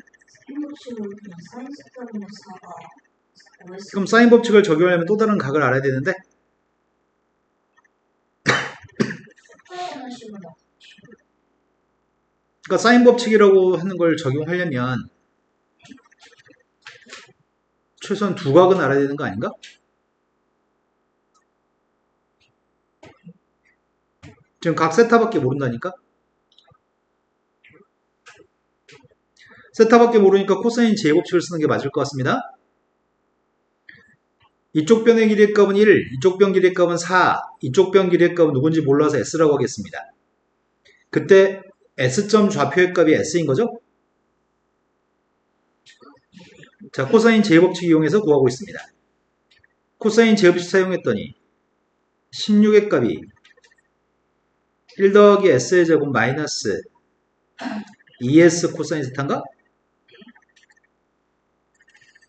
그럼 사인 법칙을 적용하려면 또 다른 각을 알아야 되는데 그러니까 사인 법칙이라고 하는 걸 적용하려면 최소한 두 각은 알아야 되는 거 아닌가? 지금 각 세타밖에 모른다니까? 세타밖에 모르니까 코사인 제곱식을 쓰는 게 맞을 것 같습니다. 이쪽 변의 길이의 값은 1, 이쪽 변 길이의 값은 4, 이쪽 변 길이의 값은 누군지 몰라서 S라고 하겠습니다. 그때 S점 좌표의 값이 S인 거죠? 자, 코사인 제곱식 이용해서 구하고 있습니다. 코사인 제곱식 사용했더니 16의 값이 1 더하기 S의 제곱 마이너스 2S 코사인 세타인가?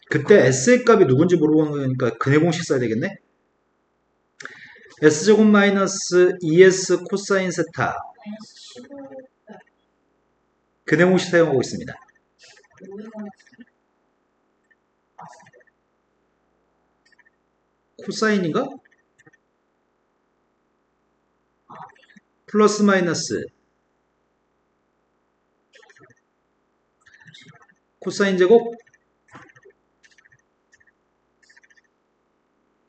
그때 S의 값이 누군지 모르는 거니까 근해 공식 써야 되겠네? S제곱 마이너스 2S 코사인 세타 근해 공식 사용하고 있습니다. 코사인인가? 플러스 마이너스 코사인 제곱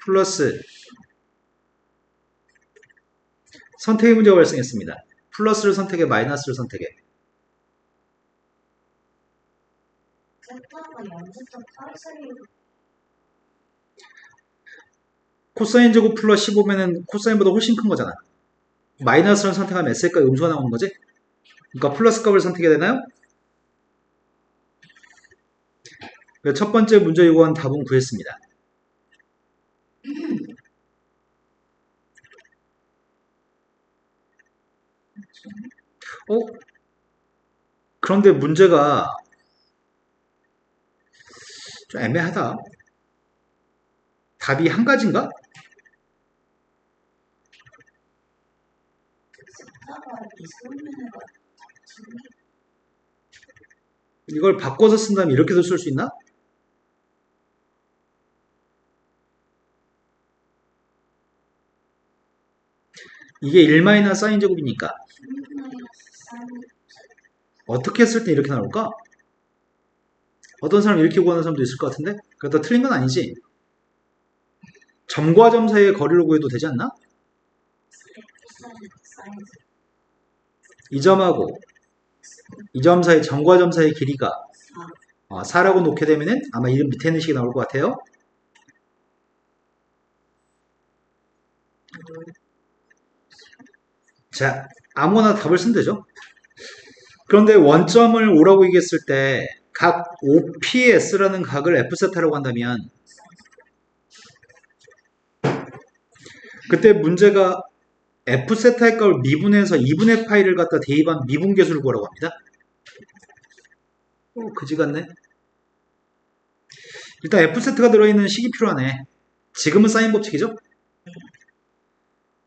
플러스 선택의 문제가 발생했습니다. 플러스를 선택해 마이너스를 선택해. 코사인 제곱 플러스 15면은 코사인보다 훨씬 큰 거잖아. 마이너스를 선택하면 S값 음수가 나오는 거지? 그러니까 플러스 값을 선택해야 되나요? 첫 번째 문제 요구한 답은 구했습니다. 그런데 문제가 좀 애매하다. 답이 한 가지인가? 이걸 바꿔서 쓴다면 이렇게도 쓸 수 있나? 이게 1 사인 제곱이니까 어떻게 했을 때 이렇게 나올까? 어떤 사람 이렇게 구하는 사람도 있을 것 같은데? 그렇다 틀린 건 아니지. 점과 점 사이의 거리를 구해도 되지 않나? 이 점하고 이 점 사이, 점과 점 사이의 길이가 4라고 놓게 되면은 아마 이름 밑에 있는 식이 나올 것 같아요. 자, 아무거나 답을 쓰면 되죠. 그런데 원점을 5라고 얘기했을 때 각 OPS라는 각을 F세타라고 한다면 그때 문제가 F세타의 값을 미분해서 2분의 파이를 갖다 대입한 미분계수를 구하라고 합니다. 그지 같네. 일단 F세타가 들어있는 식이 필요하네. 지금은 사인 법칙이죠?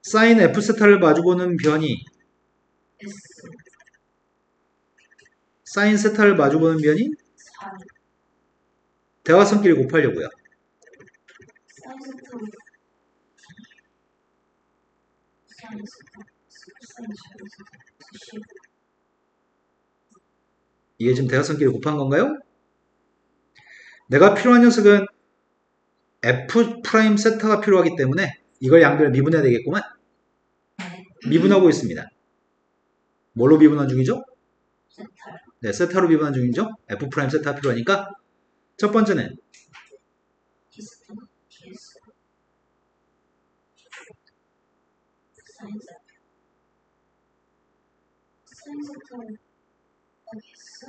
사인 F세타를 마주보는 변이 사인 세타를 마주보는 변이 대화선끼리 곱하려고요. 이게 지금 대화선끼리 곱한 건가요? 내가 필요한 녀석은 F 프라임 세타가 필요하기 때문에 이걸 양변을 미분해야 되겠구만. 미분하고 있습니다. 뭘로 미분한 중이죠? 세타를 네, 세타로 미분한 중이죠. F 프라임 세타가 필요하니까 첫 번째는 디스트 DS 사인 세타 사인 세타는 여기 있어.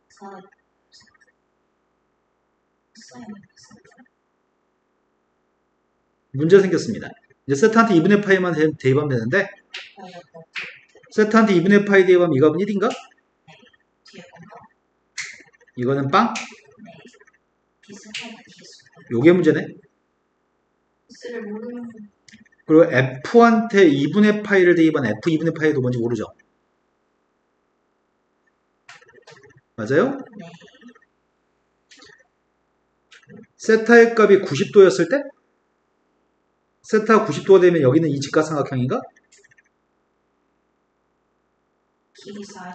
사인 사인 세타 문제 생겼습니다. 이제 세타한테 2분의 파이만 대입하면 되는데 세타한테 2분의 파이 대입하면 이 값은 1인가? 뒤에 건가? 이거는 빵? 네. 비슷하게 디스 요게 문제네. 디스를 모르는 그리고 F한테 2분의 파이를 대입한 F 2분의 파이도 뭔지 모르죠. 맞아요? 네. 세타의 값이 90도였을 때? 세타가 90도가 되면 여기는 이 직각삼각형인가? 길이 사인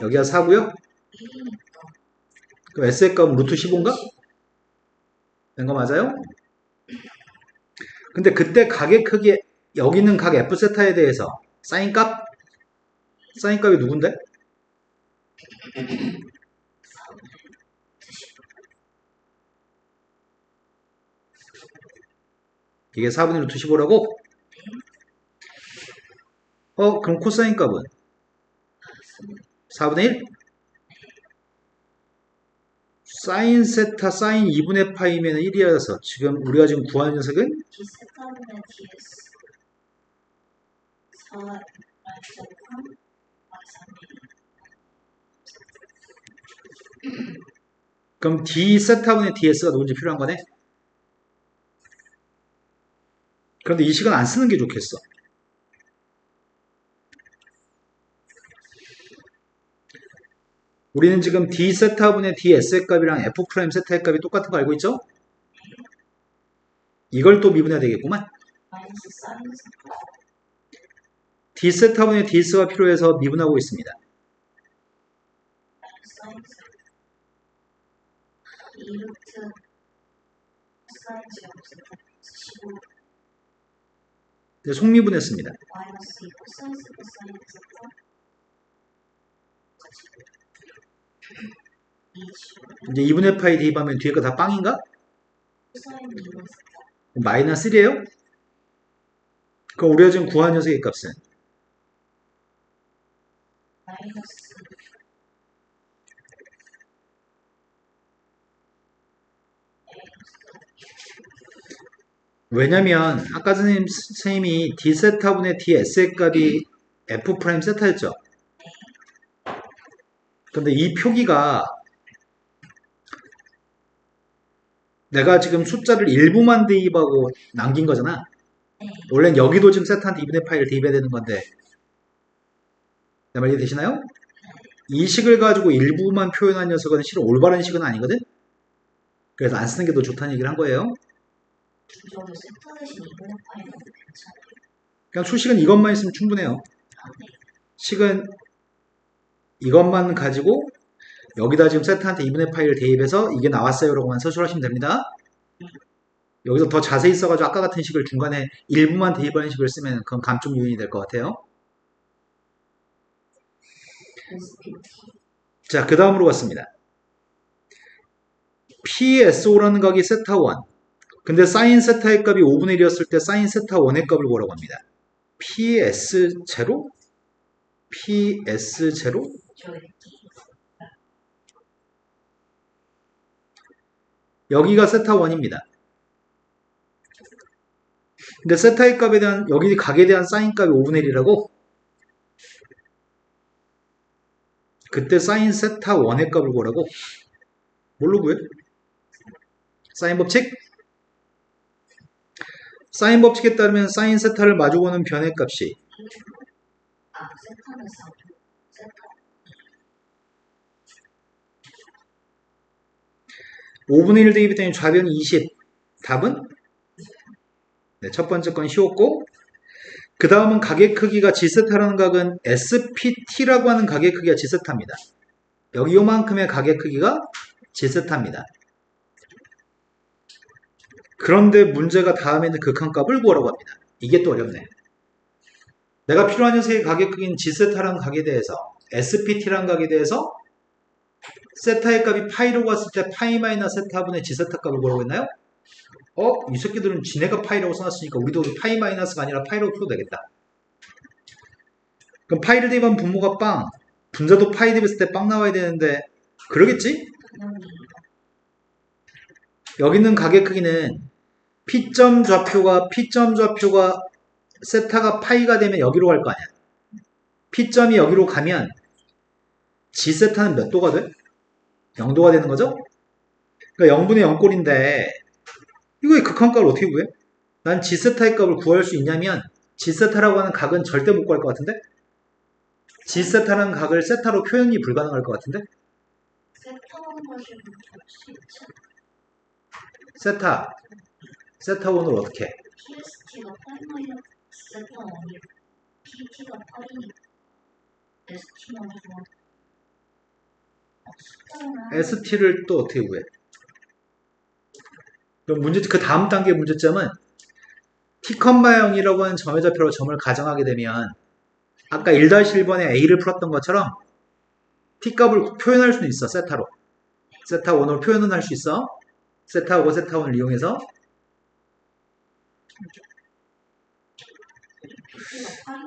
여기가 4고요. 1이니까 그럼 S의 값은 루트 15인가? 된 거 맞아요? 근데 그때 각의 크기, 여기 있는 각 F 세타에 대해서 사인 값이 누군데? 이게 4분의 루트 15라고? 그럼 코사인 값은? 4분의 1? 사인 세타 사인 2분의 파이면 1이라서 지금 우리가 지금 구하는 녀석은 디스타분의 DS 4 마이너스 3 마이너스 그럼 D 세타분의 DS가 누군지 필요한 거네? 그런데 이 식은 안 쓰는 게 좋겠어. 우리는 지금 D 세타분의 DS의 값이랑 F 프라임 세타의 값이 똑같은 거 알고 있죠? 이걸 또 미분해야 되겠구만. 마이너스 사인 세타 D 세타분의 DS가 필요해서 미분하고 있습니다. 마이너스 사인 세타 2루트 사인 제곱 세타 15 이제 속미분했습니다. 마이너스 2 코사인 세타 사인 세타 20 이제 2분의 파이 대입하면 뒤에 거 다 빵인가? 코사인 2분 세타 마이너스 1이에요? 그럼 우리가 지금 구한 녀석의 값은 마이너스 왜냐면 아까 선생님이 D 세타분의 DS의 값이 F 프라임 세타였죠? 근데 이 표기가 내가 지금 숫자를 일부만 대입하고 남긴 거잖아. 원래는 여기도 지금 세타한테 2분의 파이를 대입해야 되는 건데 내 말 이해되시나요? 이 식을 가지고 일부만 표현한 녀석은 실은 올바른 식은 아니거든? 그래서 안 쓰는 게 더 좋다는 얘기를 한 거예요. 저도 세타 대신 2분의 파이 넣어도 괜찮아요. 그냥 수식은 이것만 있으면 충분해요. 식은 이것만 가지고 여기다 지금 세타한테 2분의 파이를 대입해서 이게 나왔어요 라고만 서술하시면 됩니다. 여기서 더 자세히 써가지고 아까 같은 식을 중간에 일부만 대입하는 식을 쓰면 그건 감점 요인이 될 것 같아요. 자, 그 다음으로 갔습니다. PSO라는 각이 세타 1. 근데 사인 세타의 값이 5분의 1이었을 때 사인 세타 1의 값을 구하라고 합니다. PS0? PS0? 여기가 세타 1입니다. 근데 세타의 값에 대한 여기 각에 대한 사인 값이 5분의 1이라고? 그때 사인 세타 1의 값을 구하라고? 뭘로 구해? 사인 법칙? 사인 법칙에 따르면 사인 세타를 마주보는 변의 값이 세타는 4 세타 5분의 1 대입했더니 좌변이 20. 답은? 네, 첫 번째 건 쉬웠고 그 다음은 각의 크기가 G세타라는 각은 SPT라고 하는 각의 크기가 G세타입니다. 여기 요만큼의 각의 크기가 G세타입니다. 그런데 문제가 다음에는 극한값을 구하라고 합니다. 이게 또 어렵네. 내가 필요한 녀석의 가격 크기인 G세타라는 값에 대해서 SPT라는 값에 대해서 세타의 값이 파이로 갔을 때 파이 마이너스 세타분의 G세타 값을 구하라고 했나요? 이 새끼들은 지네가 파이라고 써놨으니까 우리도 파이 마이너스가 아니라 파이라고 풀어도 되겠다. 그럼 파이를 대입하면 분모가 빵, 분자도 파이 대입했을 때 빵 나와야 되는데 그러겠지? 당연히 여기 있는 가격 크기는 P점 좌표가 세타가 파이가 되면 여기로 갈 거 아니야. P점이 여기로 가면 G세타는 몇 도가 돼? 0도가 되는 거죠? 그러니까 0분의 0꼴인데 이거의 극한값을 어떻게 구해? 난 G세타의 값을 구할 수 있냐면 G세타라고 하는 각은 절대 못 구할 것 같은데? G세타라는 각을 세타로 표현이 불가능할 것 같은데? 세타원 가지고 볼수 있죠. 세타1을 어떻게 해? PST가 파이 마이너스 세타원이 PT가 파이니까 ST만 좋아. 숫자나 ST를 또 어떻게 구해? 그럼 그 다음 단계 문제점은 T,0이라고 하는 점의 좌표로 점을 가정하게 되면 아까 1-1번에 A를 풀었던 것처럼 T값을 표현할 수는 있어. 세타로. 세타1으로 표현은 할 수 있어. 세타하고 세타1을 이용해서 PT가 파이인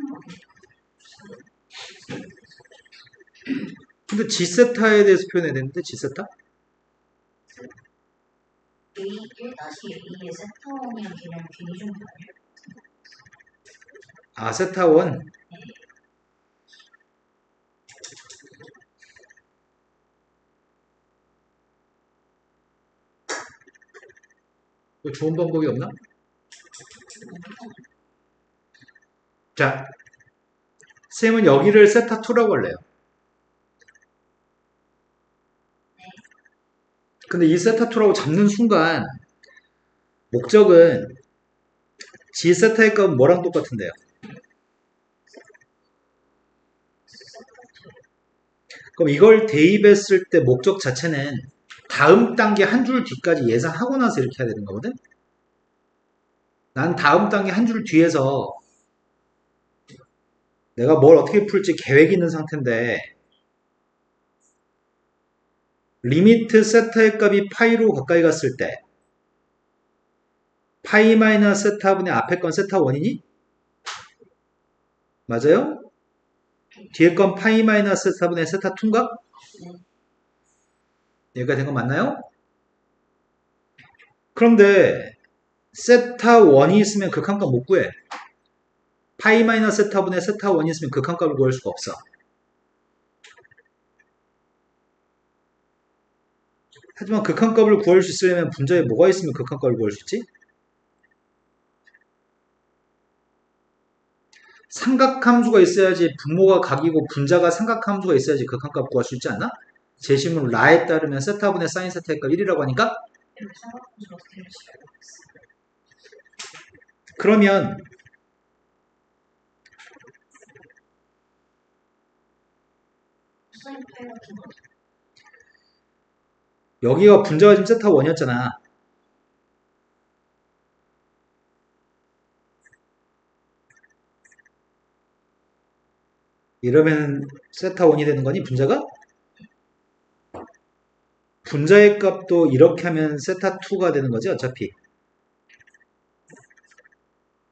근데 G세타에 대해서 표현해야 되는데 G세타? A1-A의 세타원이란 개념 괜히 좀 다르죠. 세타1 뭐 좋은 방법이 없나? 자, 쌤은 여기를 세타2라고 할래요. 근데 이 세타2라고 잡는 순간 목적은 G세타의 값은 뭐랑 똑같은데요? 그럼 이걸 대입했을 때 목적 자체는 다음 단계 한 줄 뒤까지 예상하고 나서 이렇게 해야 되는 거거든? 난 다음 단계 한 줄 뒤에서 내가 뭘 어떻게 풀지 계획이 있는 상태인데 리미트 세타의 값이 파이로 가까이 갔을 때 파이 마이너스 세타분의 앞에 건 세타1이니? 맞아요? 뒤에 건 파이 마이너스 세타분의 세타2인가? 여기가 된 거 맞나요? 그런데 세타1이 있으면 극한값 못 구해. 파이 마이너스 세타분의 세타1이 있으면 극한값을 구할 수가 없어. 하지만 극한값을 구할 수 있으려면 분자에 뭐가 있으면 극한값을 구할 수 있지? 삼각함수가 있어야지 분모가 각이고 분자가 삼각함수가 있어야지 극한값 구할 수 있지 않나? 제시문 라에 따르면 세타분의 사인 세타의 값 1이라고 하니까 이렇게 생각하면서 어떻게 할지 모르겠어요. 그러면 사인 파이 같은 거 여기가 분자가 지금 세타1이었잖아. 이러면 세타1이 되는 거니 분자가? 분자의 값도 이렇게 하면 세타2가 되는 거지 어차피.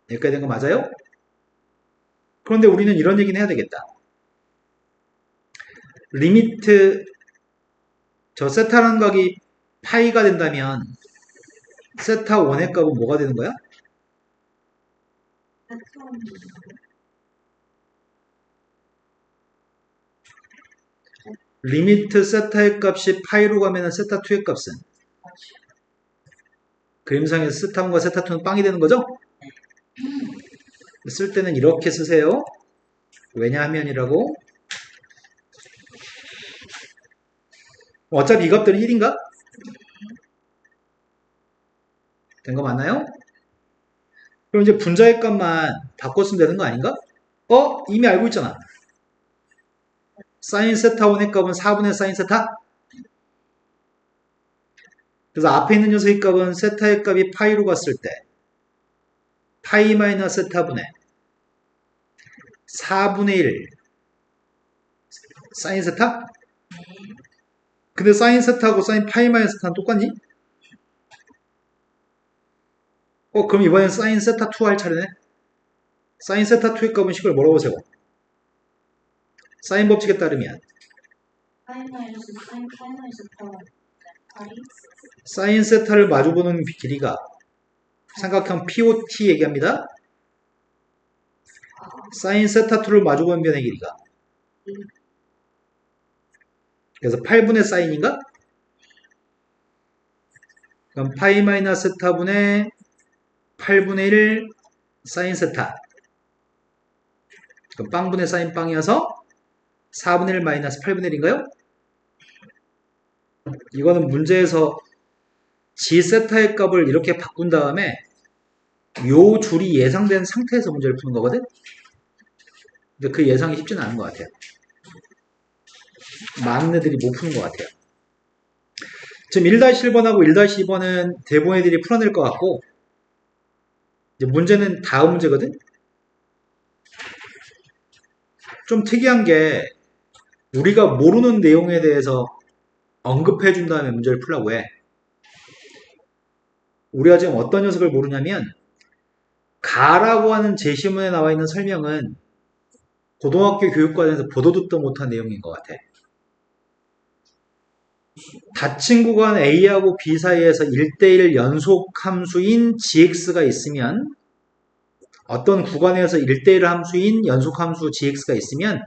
여기까지 된 거 맞아요? 그런데 우리는 이런 얘기는 해야 되겠다. 리미트 저 세타라는 각이 파이가 된다면 세타1의 값은 뭐가 되는 거야? 세타원 리미트 세타의 값이 파이로 가면 세타2의 값은? 그림상에서 세타1과 세타2는 빵이 되는 거죠? 쓸 때는 이렇게 쓰세요. 왜냐하면이라고. 어차피 이 값들은 1인가? 된 거 맞나요? 그럼 이제 분자의 값만 바꿨으면 되는 거 아닌가? 이미 알고 있잖아. 사인 세타 1의 값은 4분의 사인 세타? 그래서 앞에 있는 녀석의 값은 세타의 값이 파이로 갔을 때 파이 마이너스 세타분의 4분의 1 사인 세타? 근데 사인 세타하고 사인 파이 마이너스 세타는 똑같니? 그럼 이번엔 사인 세타 2 할 차례네. 사인 세타 2의 값은 식을 뭐라고 세워? 사인 법칙에 따르면 파이 마이너스 파이 파이 사인 세타를 마주보는 길이가 삼각형 POT 얘기합니다. 사인 세타 2를 마주보는 변의 길이가 그래서 8분의 사인인가? 그럼 파이 마이너스 세타분의 8분의 1 사인 세타. 그럼 빵분의 사인 빵이어서 4분의 1 마이너스 8분의 1인가요? 이거는 문제에서 G 세타의 값을 이렇게 바꾼 다음에 요 줄이 예상된 상태에서 문제를 푸는 거거든? 근데 그 예상이 쉽지는 않은 것 같아요. 많은 애들이 못 푸는 것 같아요. 지금 1-1번하고 1-2번은 대부분 애들이 풀어낼 것 같고 이제 문제는 다음 문제거든? 좀 특이한 게 우리가 모르는 내용에 대해서 언급해 준 다음에 문제를 풀라고 해. 우리가 지금 어떤 녀석을 모르냐면 가라고 하는 제시문에 나와 있는 설명은 고등학교 교육과정에서 보도 듣도 못한 내용인 것 같아. 닫힌 구간 A하고 B 사이에서 1대1 연속 함수인 gx가 있으면 어떤 구간에서 1대1 함수인 연속 함수 gx가 있으면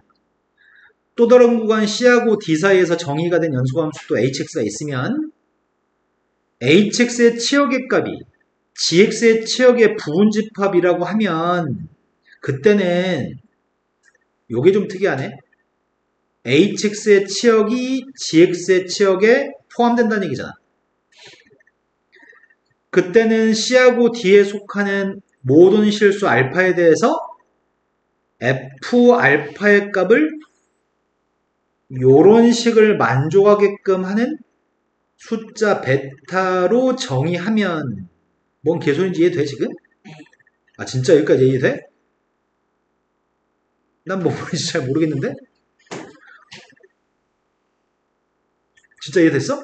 또 다른 구간 C하고 D 사이에서 정의가 된 연속 함수 또 hx가 있으면 hx의 치역의 값이 gx의 치역의 부분집합이라고 하면 그때는 요게 좀 특이하네. hx의 치역이 gx의 치역에 포함된다는 얘기잖아. 그때는 C하고 D에 속하는 모든 실수 알파에 대해서 f 알파의 값을 요런 식을 만족하게끔 하는 숫자 베타로 정의하면 뭔 개소리인지 이해돼 지금? 아 진짜 여기까지 이해돼? 난 뭐 뭔지 잘 모르겠는데? 진짜 이해됐어?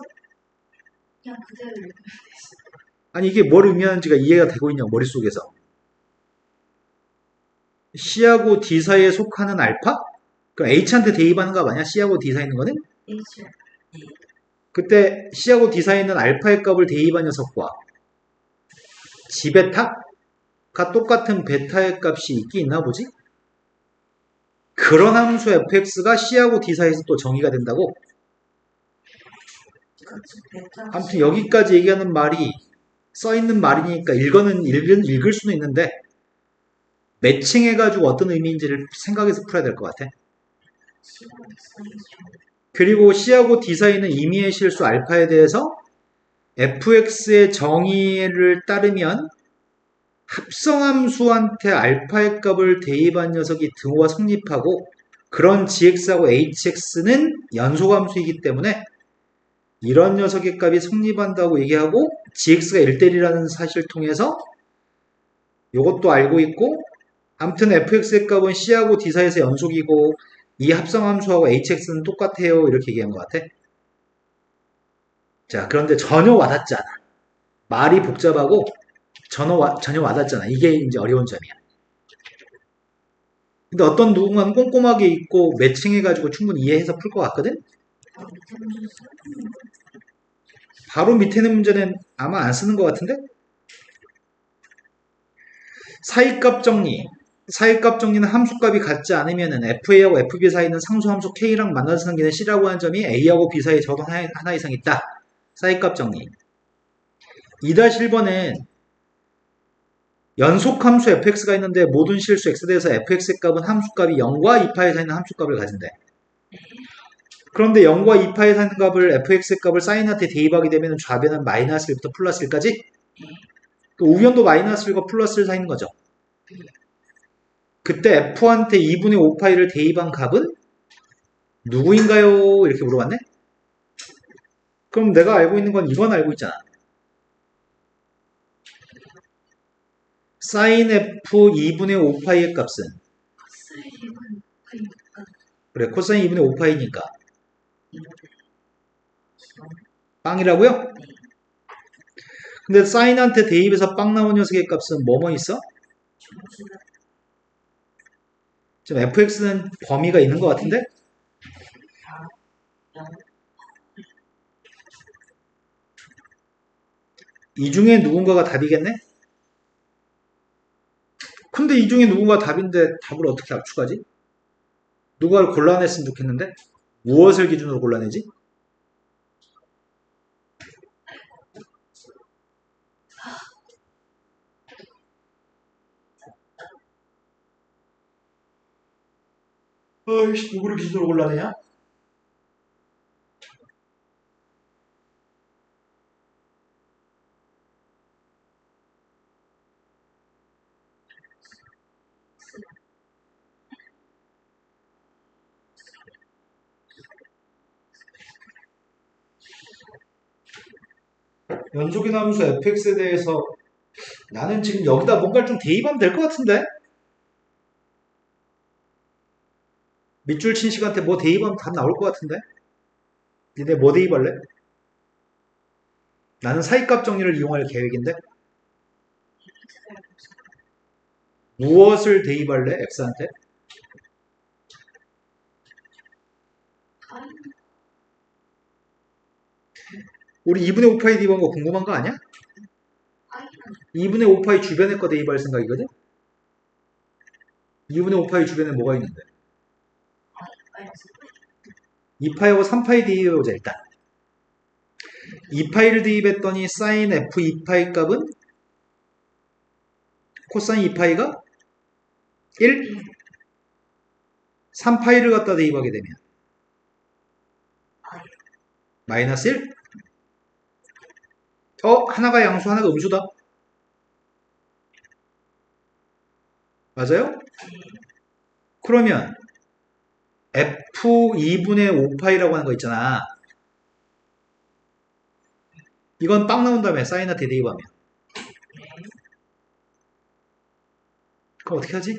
그냥 그대로 읽으면 아니 이게 뭘 의미하는지가 이해가 되고 있냐고 머릿속에서. C하고 D 사이에 속하는 알파? 그럼 H한테 대입하는 거 아니야? C하고 D 사이에 있는 거는? H 그때 C하고 D 사이에 있는 알파의 값을 대입한 녀석과 G베타가 똑같은 베타의 값이 있긴 있나 보지? 그런 함수 fx가 C하고 D 사이에서 또 정의가 된다고? 아무튼 여기까지 얘기하는 말이 써있는 말이니까 읽을 수는 있는데 매칭해가지고 어떤 의미인지를 생각해서 풀어야 될 것 같아. 그리고 C하고 D 사이는 임의의 실수 알파에 대해서 fx의 정의를 따르면 합성함수한테 알파의 값을 대입한 녀석이 등호가 성립하고 그런 gx하고 hx는 연속함수이기 때문에 이런 녀석의 값이 성립한다고 얘기하고 gx가 1대1이라는 사실을 통해서 이것도 알고 있고 아무튼 fx의 값은 C하고 D 사이에서 연속이고 이 합성함수하고 hx는 똑같아요 이렇게 얘기한 것 같아. 자 그런데 전혀 와닿지 않아. 말이 복잡하고 전혀 와닿지 않아. 이게 이제 어려운 점이야. 근데 어떤 누군가는 꼼꼼하게 읽고 매칭해가지고 충분히 이해해서 풀 것 같거든? 바로 밑에 있는 문제는 아마 안 쓰는 것 같은데? 사이값 정리. 사이값 정리는 함수값이 같지 않으면 FA하고 FB 사이는 상수함수 K랑 만나서 생기는 C라고 하는 점이 A하고 B 사이에 적어도 하나 이상 있다. 사이값 정리. 2-1번은 연속함수 fx가 있는데 모든 실수 x에 대해서 fx의 값은 함수값이 0과 2파에 사이는 함수값을 가진대. 그런데 0과 2파에 사이는 값을 fx의 값을 사인한테 대입하게 되면 좌변은 마이너스 1부터 플러스 1까지 그 우변도 마이너스 1과 플러스 1 사이는 거죠. 그때 f한테 2분의 5파이를 대입한 값은 누구인가요? 이렇게 물어봤네. 그럼 내가 알고 있는 건 이건 알고 있잖아. sin f 2분의 5파이의 값은 코사인은 그러니까 그래 코사인 2분의 5파이니까 이거는 빵이라고요? 네. 근데 사인한테 대입해서 빵 나온 녀석의 값은 뭐뭐 있어? 점수가 지금 fx는 범위가 있는 것 같은데? 다 0, 이 중에 누군가가 답이겠네? 근데 이 중에 누군가 답인데 답을 어떻게 압축하지? 누가 골라냈으면 좋겠는데? 무엇을 기준으로 골라내지? 어이씨, 누구를 기준으로 골라내냐? 연속의 함수 fx에 대해서 나는 지금 여기다 뭔가를 좀 대입하면 될 것 같은데? 밑줄 친 시간대 뭐 대입하면 답 나올 것 같은데? 니네 뭐 대입할래? 나는 사이값 정리를 이용할 계획인데? 무엇을 대입할래? x한테? 파이, 우리 2분의 5파이 대입한 거 궁금한 거 아니야? 파이는 2분의 5파이 주변에 거 대입할 생각이거든? 2분의 5파이 주변에 뭐가 있는데? 마이너스 2파이하고 3파이 대입해보자 일단. 2파이를 대입했더니 sin f 2파이 값은 코사인 2파이가 1? 3파이를 갖다 대입하게 되면 파이, 마이너스 1? 하나가 양수 하나가 음수다. 맞아요? 그러면 f2분의 5파이라고 하는 거 있잖아. 이건 빵 나온 다음에 사인한테 대입하면. 그럼 어떻게 하지?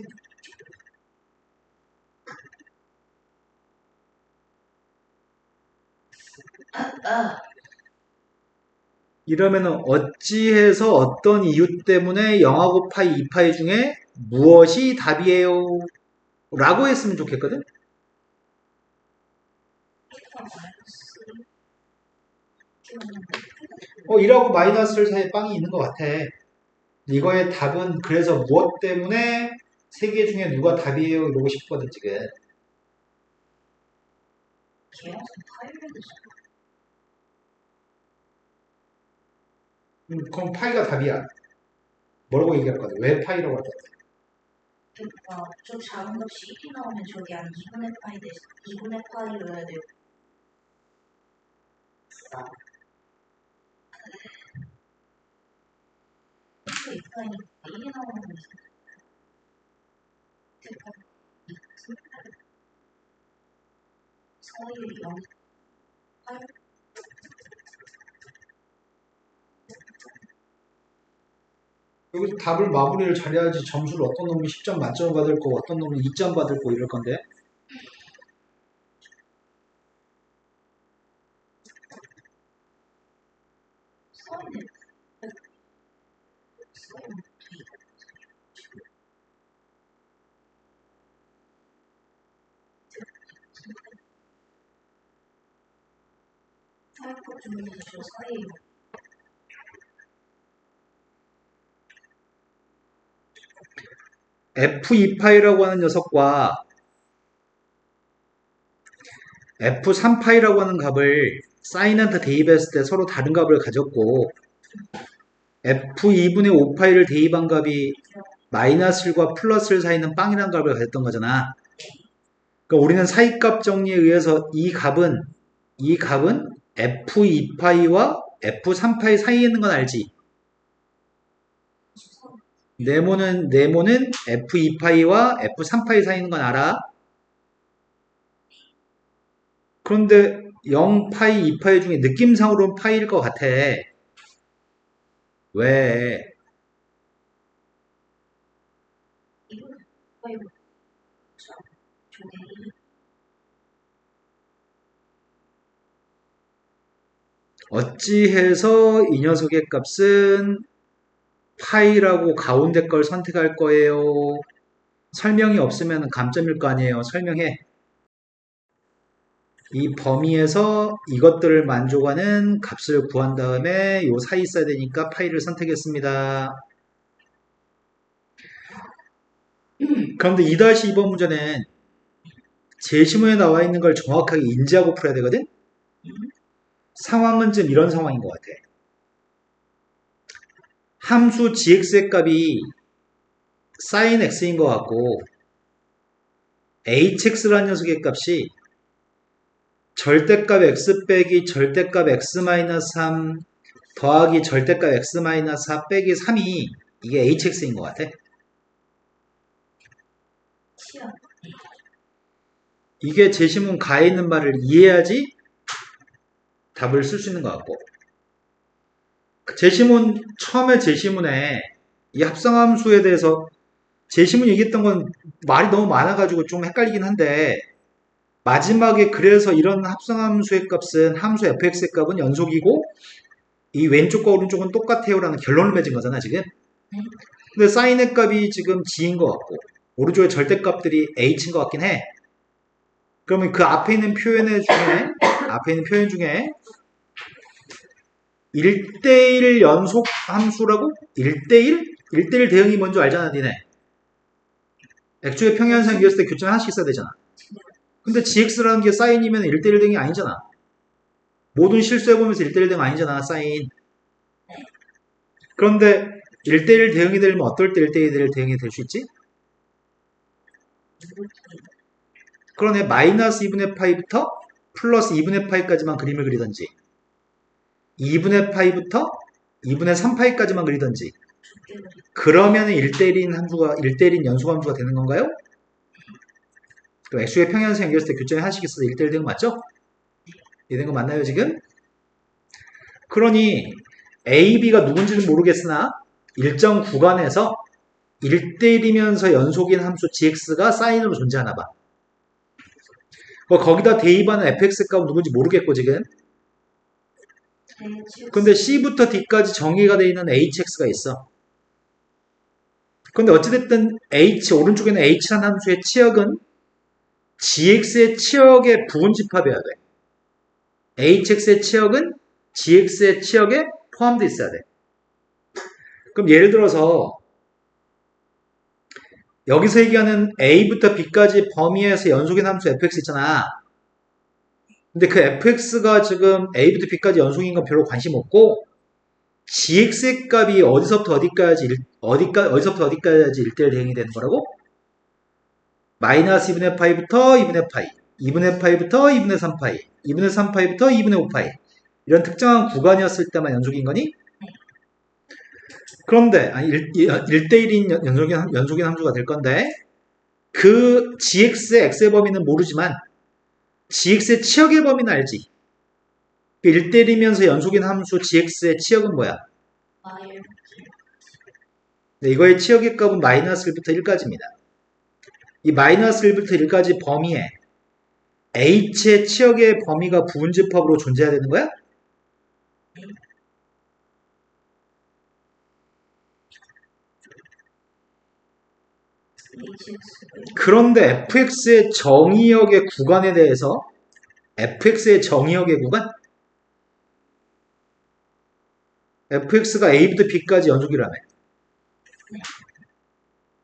이러면은 어찌해서 어떤 이유 때문에 0하고 파이, 2파이 중에 무엇이 답이에요? 라고 했으면 좋겠거든? 마이너스 1하고 마이너스 1 사이에 빵이 있는 것 같아. 이거의 답은 그래서 무엇 때문에 세 개 중에 누가 답이에요? 이러고 싶거든, 지금. 계약은 파이를 그럼 파이가 답이야. 뭐라고 얘기할 거야? 왜 파이라고 할 거야? 그러니까 저 작은 값이 1이 나오면 저기 한 2분의 파이 대 2분의 파이를 해야 돼요. 이 파이는 1이 나오는 거 있어요. 사이 0, 파이 여기서 답을 마무리를 잘해야지 점수를 어떤 놈이 10점 만점을 받을 거고 어떤 놈은 2점 받을 거고 이럴 건데. 사이는 사이는 파이컷 중에서 저 사이 F2파이라고 하는 녀석과 F3파이라고 하는 값을 사인한테 대입했을 때 서로 다른 값을 가졌고 F2분의 5파이를 대입한 값이 마이너스 1과 플러스 1 사이는 빵이라는 값을 가졌던 거잖아. 그러니까 우리는 사이값 정리에 의해서 이 값은 F2파이와 F3파이 사이에 있는 건 알지? 네모는 F2파이와 F3파이 사이에 있는 건 알아? 그런데 0파이, 2파이 중에 느낌상으로는 파이일 것 같아. 왜? 파이브 조개이 어찌해서 이 녀석의 값은 파이라고 가운데 걸 선택할 거예요? 설명이 없으면 감점일 거 아니에요. 설명해. 이 범위에서 이것들을 만족하는 값을 구한 다음에 요 사이 있어야 되니까 파이를 선택했습니다. 그런데 2-2번 문제는 제시문에 나와 있는 걸 정확하게 인지하고 풀어야 되거든? 상황은 좀 이런 상황인 것 같아. 함수 gx의 값이 sin x인 것 같고 hx라는 녀석의 값이 절대값 x 빼기 절대값 x-3 더하기 절대값 x-4 빼기 3이 이게 hx인 것 같아. 치열 이게 제시문 가에 있는 말을 이해해야지 답을 쓸 수 있는 것 같고 처음에 제시문에 이 합성함수에 대해서 제시문 얘기했던 건 말이 너무 많아가지고 좀 헷갈리긴 한데 마지막에 그래서 이런 합성함수의 값은 함수 fx의 값은 연속이고 이 왼쪽과 오른쪽은 똑같아요 라는 결론을 맺은 거잖아 지금. 근데 사인의 값이 지금 g인 것 같고 오른쪽에 절대값들이 h인 것 같긴 해. 그러면 그 앞에 있는 표현 중에 1대1 연속 함수라고? 1대1? 1대1 대응이 뭔지 알잖아 니네. 액조의 평행현상 이겼을 때 교점 하나씩 써야 되잖아. 근데 gx라는 게 사인이면 1대1 대응이 아니잖아. 모든 실수해보면서 1대1 대응 아니잖아 사인. 그런데 1대1 대응이 되려면 어떨 때 1대1 대응이 될 수 있지? 그러네. 마이너스 2분의 파이부터 플러스 2분의 파이까지만 그림을 그리던지 2분의 파이부터 2분의 3파이까지만 그리던지 그러면 1대1인 연속함수가 되는 건가요? 또 x의 평행선상 연결했을 때 교점이 하나씩 있어서 1대1 되는 거 맞죠? 이런 거 맞나요 지금? 그러니 A, B가 누군지는 모르겠으나 일정 구간에서 1대1이면서 연속인 함수 gx가 사인으로 존재하나 봐. 거기다 대입하는 fx 값은 누군지 모르겠고 지금. 근데 C부터 D까지 정의가 되어 있는 hx가 있어. 근데 어찌됐든 오른쪽에는 h라는 함수의 치역은 gx의 치역의 부분집합이어야 돼. hx의 치역은 gx의 치역에 포함되어 있어야 돼. 그럼 예를 들어서 여기서 얘기하는 a부터 b까지 범위에서 연속인 함수 fx 있잖아. 근데 그 fx가 지금 a부터 b까지 연속인 건 별로 관심 없고 gx의 값이 어디서부터 어디까지 1대1 대응이 되는 거라고? 마이너스 2분의 파이부터 2분의 파이, 2분의 파이부터 2분의 3파이, 2분의 3파이부터 2분의 5파이 이런 특정한 구간이었을 때만 연속인 거니? 그런데 1대1인 연속인 함수가 될 건데 그 gx의 x의 범위는 모르지만 gx의 치역의 범위는 알지. 1대1이면서 연속인 함수 gx의 치역은 뭐야? 네, 이거의 치역의 값은 마이너스 1부터 1까지입니다. 이 마이너스 1부터 1까지 범위에 h의 치역의 범위가 부분집합으로 존재해야 되는 거야? 그런데 fx의 정의역의 구간에 대해서 fx의 정의역의 구간? fx가 a부터 b까지 연속이라며.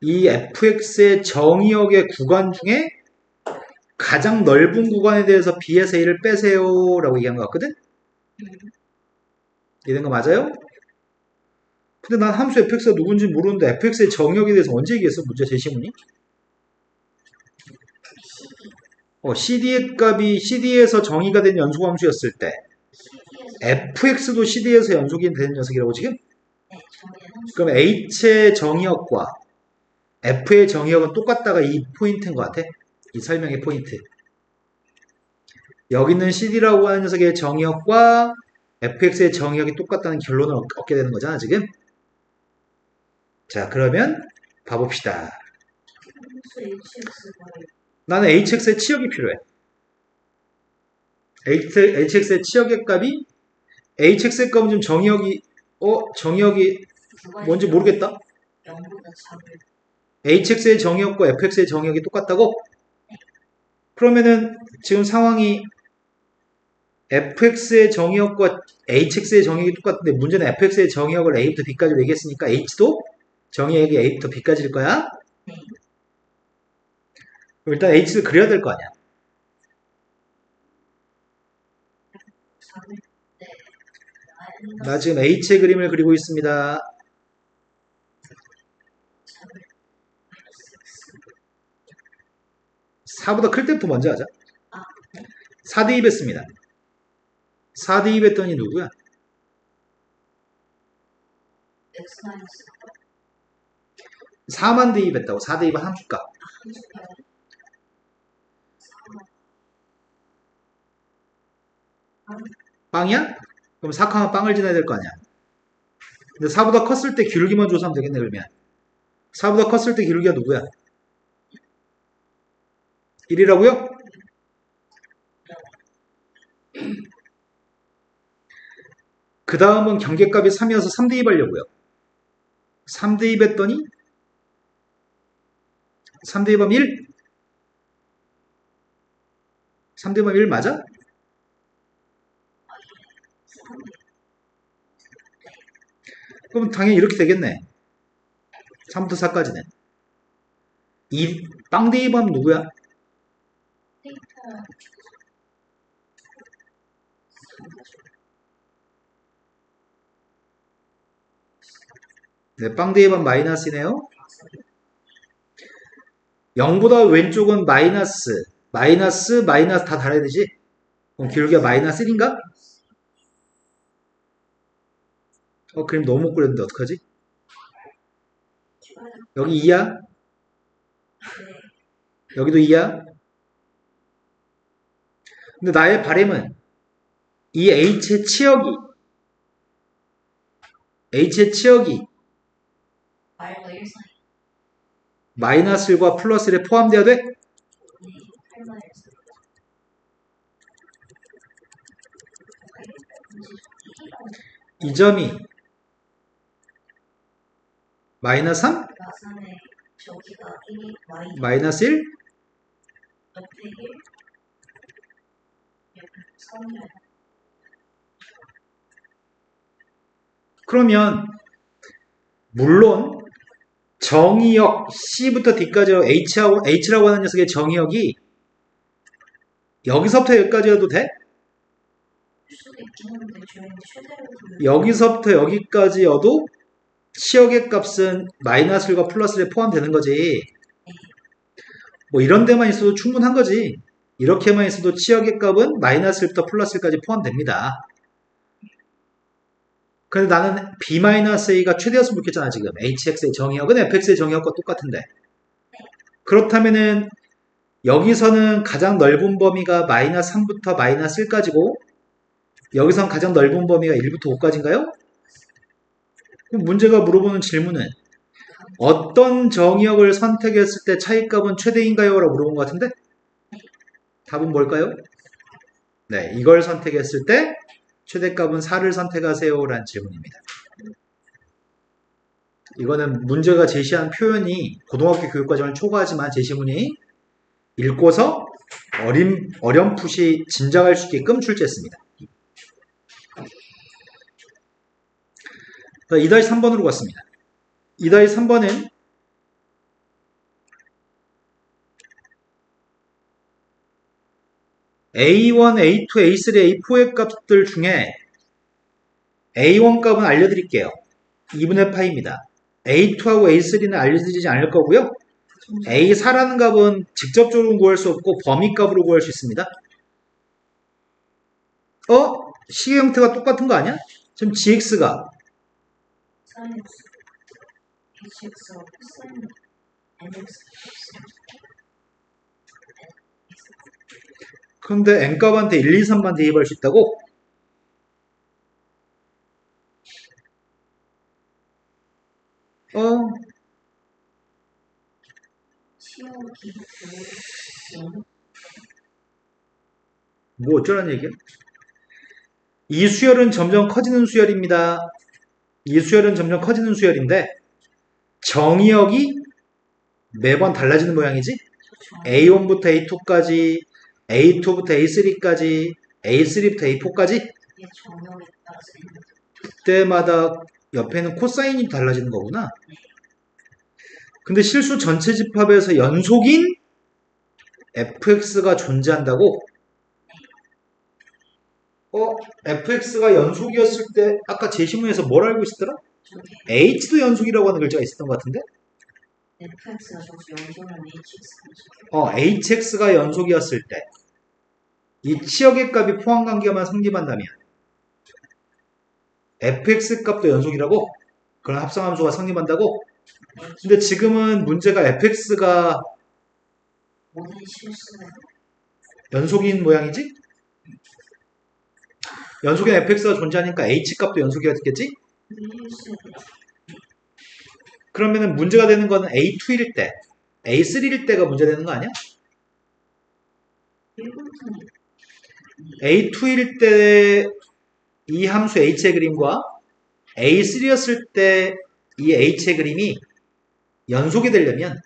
이 fx의 정의역의 구간 중에 가장 넓은 구간에 대해서 b에서 a를 빼세요 라고 얘기한 것 같거든? 이런 거 맞아요? 근데 난 함수 fx가 누군지 모르는데 fx의 정의역에 대해서 언제 얘기했어? 문제 제시문이? CD의 값이 CD에서 정의가 된 연속함수였을 때 fx도 CD에서 연속이 되는 녀석이라고 지금? 그럼 h의 정의역과 f의 정의역은 똑같다가 이 포인트인 것 같아. 이 설명의 포인트. 여기는 CD라고 하는 녀석의 정의역과 fx의 정의역이 똑같다는 결론을 얻게 되는 거잖아 지금. 자 그러면 봐봅시다. HX가 나는 hx의 치역이 필요해. hx의 치역의 값이 hx의 값은 좀 정의역이 뭔지 모르겠다. 0보다 작을 hx의 정의역과 fx의 정의역이 똑같다고? 그러면은 지금 상황이 fx의 정의역과 hx의 정의역이 똑같은데 문제는 fx의 정의역을 a부터 b까지로 얘기했으니까 h도 정의역이 a부터 b까지일 거야. 네. 그럼 일단 h를 그려야 될 거 아니야. 작을 때 나 지금 h의 그림을 그리고 있습니다. 작을 X 4보다 클 때부터 먼저 하자. 아, 네. 4 대입했습니다. 4 대입했더니 누구야? X 마이너스 4만 대입했다고. 4 대입은 함수값. 함수가요? 4만 빵이야? 그럼 4칸은 빵을 지나야 될 거 아니야. 근데 4보다 컸을 때 기울기만 줘서 하면 되겠네, 그러면. 4보다 컸을 때 기울기가 누구야? 1이라고요? 그 다음은 경계값이 3이어서 3 대입하려고요. 3 대입했더니 3 대입하면 1? 3 대입하면 1 맞아? 그럼 당연히 이렇게 되겠네. 3부터 4까지는. 빵 대입하면 누구야? 데이터 네, 빵 대입하면 마이너스이네요. 0보다 왼쪽은 마이너스 다 달아야 되지? 그럼 기울기가 마이너스 1인가? 그림 너무 못 그렸는데 어떡하지? 여기 2야? 여기도 2야? 근데 나의 바램은 이 h의 치역이 말과 일상이 마이너스 1과 플러스 1에 포함되어야 돼? 8마일에서 이 점이 마이너스 3? 마산에 저기가 1이 Y 마이너스 1? 옆에 1 옆에 3이라 그러면 물론 정의역 C부터 D까지 H라고 하는 녀석의 정의역이 여기서부터 여기까지여도 돼? 수도 있긴 한데 저희는 최대로 여기서부터 여기까지여도 치역의 값은 마이너스 1과 플러스 1에 포함되는 거지. 뭐 이런 데만 있어도 충분한 거지. 이렇게만 있어도 치역의 값은 마이너스 1부터 플러스 1까지 포함됩니다. 근데 나는 B-A가 최대였으면 좋겠잖아, 지금. HX의 정의역은 FX의 정의역과 똑같은데. 그렇다면은, 여기서는 가장 넓은 범위가 마이너스 3부터 마이너스 1까지고, 여기선 가장 넓은 범위가 1부터 5까지인가요? 그럼 문제가 물어보는 질문은, 어떤 정의역을 선택했을 때 차이값은 최대인가요? 라고 물어본 것 같은데? 답은 뭘까요? 네, 이걸 선택했을 때 최대값은 4를 선택하세요 라는 질문입니다. 이거는 문제가 제시한 표현이 고등학교 교육과정을 초과하지만 제시문이 읽고서 어렴풋이 짐작할 수 있게끔 출제했습니다. 2-3번으로 갔습니다. 2-3번은 A1, A2, A3, A4의 값들 중에 A1 값은 알려드릴게요. 2분의 파입니다. A2하고 A3는 알려드리지 않을 거고요. A4라는 값은 직접적으로 구할 수 없고 범위값으로 구할 수 있습니다. 시계 형태가 똑같은 거 아니야? 지금 GX가 사인스 HX가 사인 NX 근데 n값한테 1, 2, 3만 대입할 수 있다고? 치열은 뭐 어쩌라는 얘기야? 이 수열은 점점 커지는 수열입니다. 이 수열은 점점 커지는 수열인데 정의역이 매번 달라지는 모양이지? 그렇죠. A1부터 A2까지, A2부터 A3까지, A3부터 A4까지 이게 정형에 따라서 있는 그때마다 옆에는 코사인이 달라지는 거구나. 근데 실수 전체 집합에서 연속인 fx가 존재한다고? fx가 연속이었을 때 아까 제시문에서 뭘 알고 있었더라? 저게 h도 연속이라고 하는 글자가 있었던 것 같은데? fx가 저기서 연속이면 hx가 hx가 연속이었을 때 이 치역의 값이 포함관계만 성립한다면 fx 값도 연속이라고? 그런 합성함수가 성립한다고? 근데 지금은 문제가 fx가 모든 실수는 연속인 모양이지? 연속인 fx가 존재하니까 h 값도 연속이었겠지? 실수 그러면은 문제가 되는 거는 A2일 때, A3일 때가 문제되는 거 아니야? 1분선이 A2일 때 이 함수 h의 그림과 A3였을 때 이 h의 그림이 연속이 되려면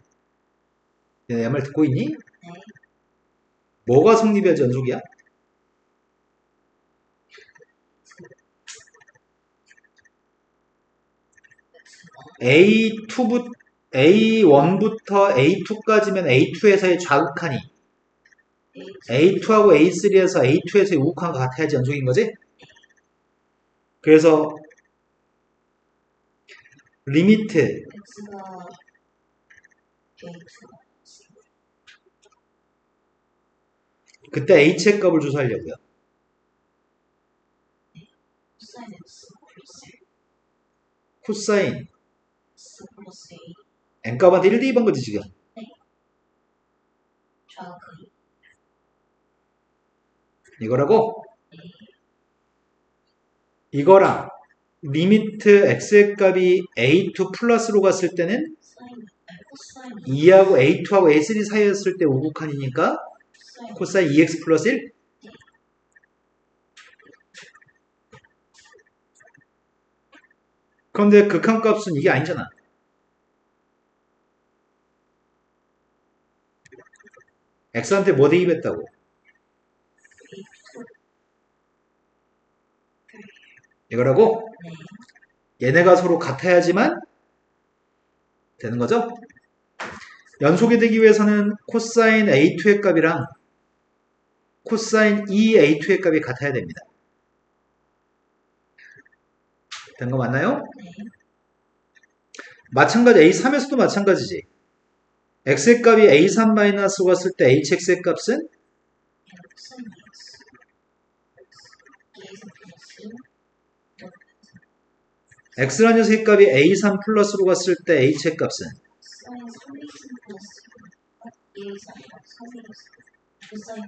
내 말 듣고 있니? 네. 뭐가 성립해야지 연속이야? A1부터 A2까지면 A2에서의 좌극한이 A2하고 A3에서 A2에서의 우극한과 같아야지 연속인 거지? 그래서 리미트 x가 a2가 그때 h의 값을 조사하려고요. 코사인 x 플러스 코사인 x 플러스 a n값한테 1, 2번 거지 지금. 좌극이 이거라고? 이거랑 리미트 x의 값이 a2 플러스로 갔을 때는 사인 코사인 2하고 a2하고 a3 사이였을 때 우극한이니까 코사인 코사인 2x 플러스 1? 그런데 극한값은 이게 아니잖아. x한테 뭐 대입했다고? 이거라고? 네. 얘네가 서로 같아야지만 되는 거죠? 연속이 되기 위해서는 코사인 a2의 값이랑 코사인 2a2의 값이 같아야 됩니다. 된 거 맞나요? 네. 마찬가지 a3에서도 마찬가지지. x의 값이 a3-로 갔을 때 hx의 값은 코사인 x 2x 플러스 x라는 녀석의 값이 a3 플러스로 갔을 때 h의 값은 사인 3x 플러스 2x 3x 코사인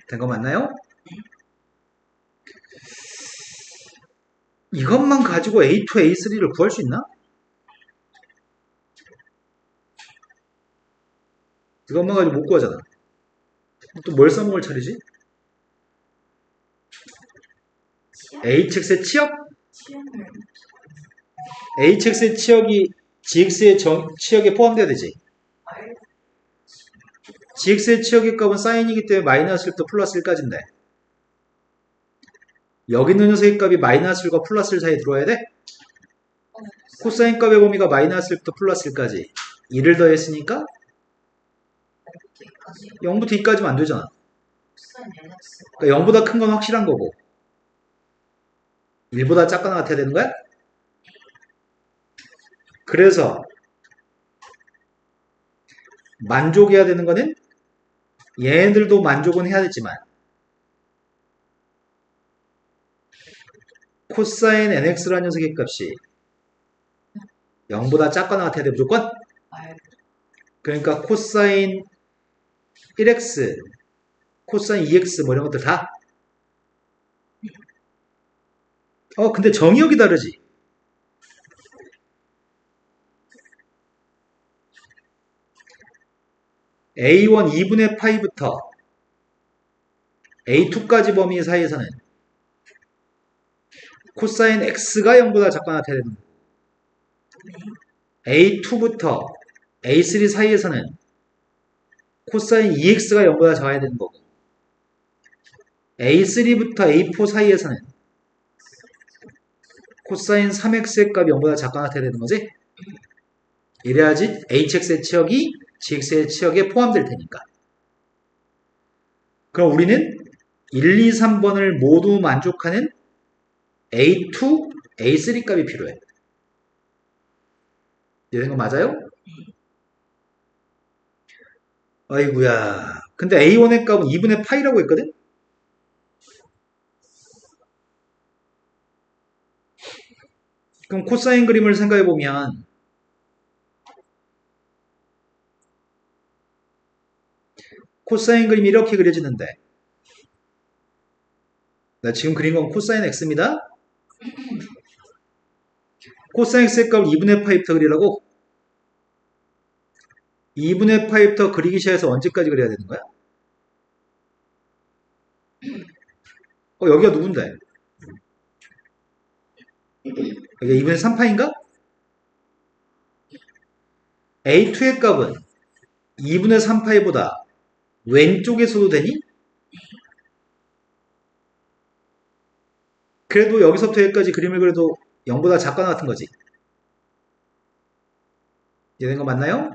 된 거 맞나요? 이것만 가지고 a2, a3를 구할 수 있나? 이것만 가지고 못 구하잖아. 또 뭘 써먹을 차리지? hx의 치역? 치형을 hx의 치역이 gx의 치역에 포함돼야 되지. gx의 치역의 값은 사인이기 때문에 마이너스 1부터 플러스 1까지인데 여기 있는 녀석의 값이 마이너스 1과 플러스 1 사이에 들어와야 돼? 코사인 값의 범위가 마이너스 1부터 플러스 1까지 2를 더했으니까 0부터 2까지면 안 되잖아. 코사인 nx 그러니까 0보다 큰 건 확실한 거고 1보다 작거나 같아야 되는 거야? 그래서 만족해야 되는 거는 얘네들도 만족은 해야 되지만 코사인 nx라는 녀석의 값이 0보다 작거나 같아야 돼 무조건? 그러니까 코사인 1x, 코사인 2x 뭐 이런 것들 다? 근데 정의역이 다르지. A1 2분의 파이부터 A2까지 범위 사이에서는 코사인 X가 0보다 작거나 같아야 되는 거고 A2부터 A3 사이에서는 코사인 2X가 0보다 작아야 되는 거고 A3부터 A4 사이에서는 코사인 3X의 값이 0보다 작거나 같아야 되는 거지? 이래야지 HX의 치역이 GX의 치역에 포함될 테니까. 그럼 우리는 1, 2, 3번을 모두 만족하는 A2, A3 값이 필요해. 이런 거 맞아요? 아이구야. 근데 A1의 값은 2분의 파이라고 했거든? 그럼 코사인 그림을 생각해보면 코사인 그림이 이렇게 그려지는데 나 지금 그린 건 코사인 X입니다. 코사인 X의 값을 2분의 파이부터 그리라고? 2분의 파이부터 그리기 시작해서 언제까지 그려야 되는 거야? 여기가 누군데? 여기가 2분의 3파인가? A2의 값은 2분의 3파이보다 왼쪽에 써도 되니? 그래도 여기서부터 여기까지 그림을 그려도 0보다 작거나 같은 거지. 이해된 거 맞나요?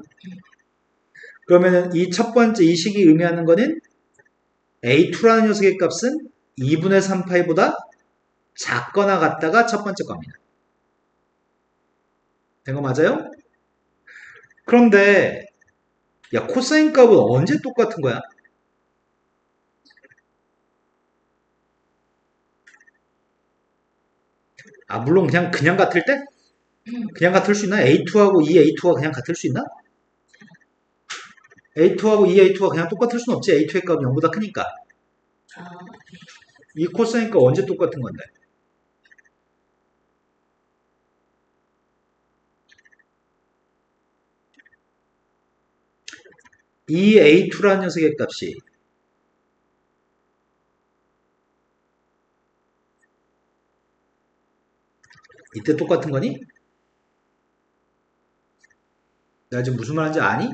그러면은 이 첫 번째 이 식이 의미하는 거는 A2라는 녀석의 값은 2분의 3파이보다 작거나 같다가 첫 번째 겁니다. 된 거 맞아요? 그런데 야 코사인 값은 언제 똑같은 거야? 물론 그냥 같을 때? 그냥 같을 수 있나? A2하고 이 A2가 그냥 같을 수 있나? A2하고 이 A2가 그냥 똑같을 수는 없지. A2의 값이 0보다 크니까. 이 코사인 값 언제 똑같은 건데? 이 A2라는 녀석의 값이 이때 똑같은 거니? 내가 지금 무슨 말하는지 아니?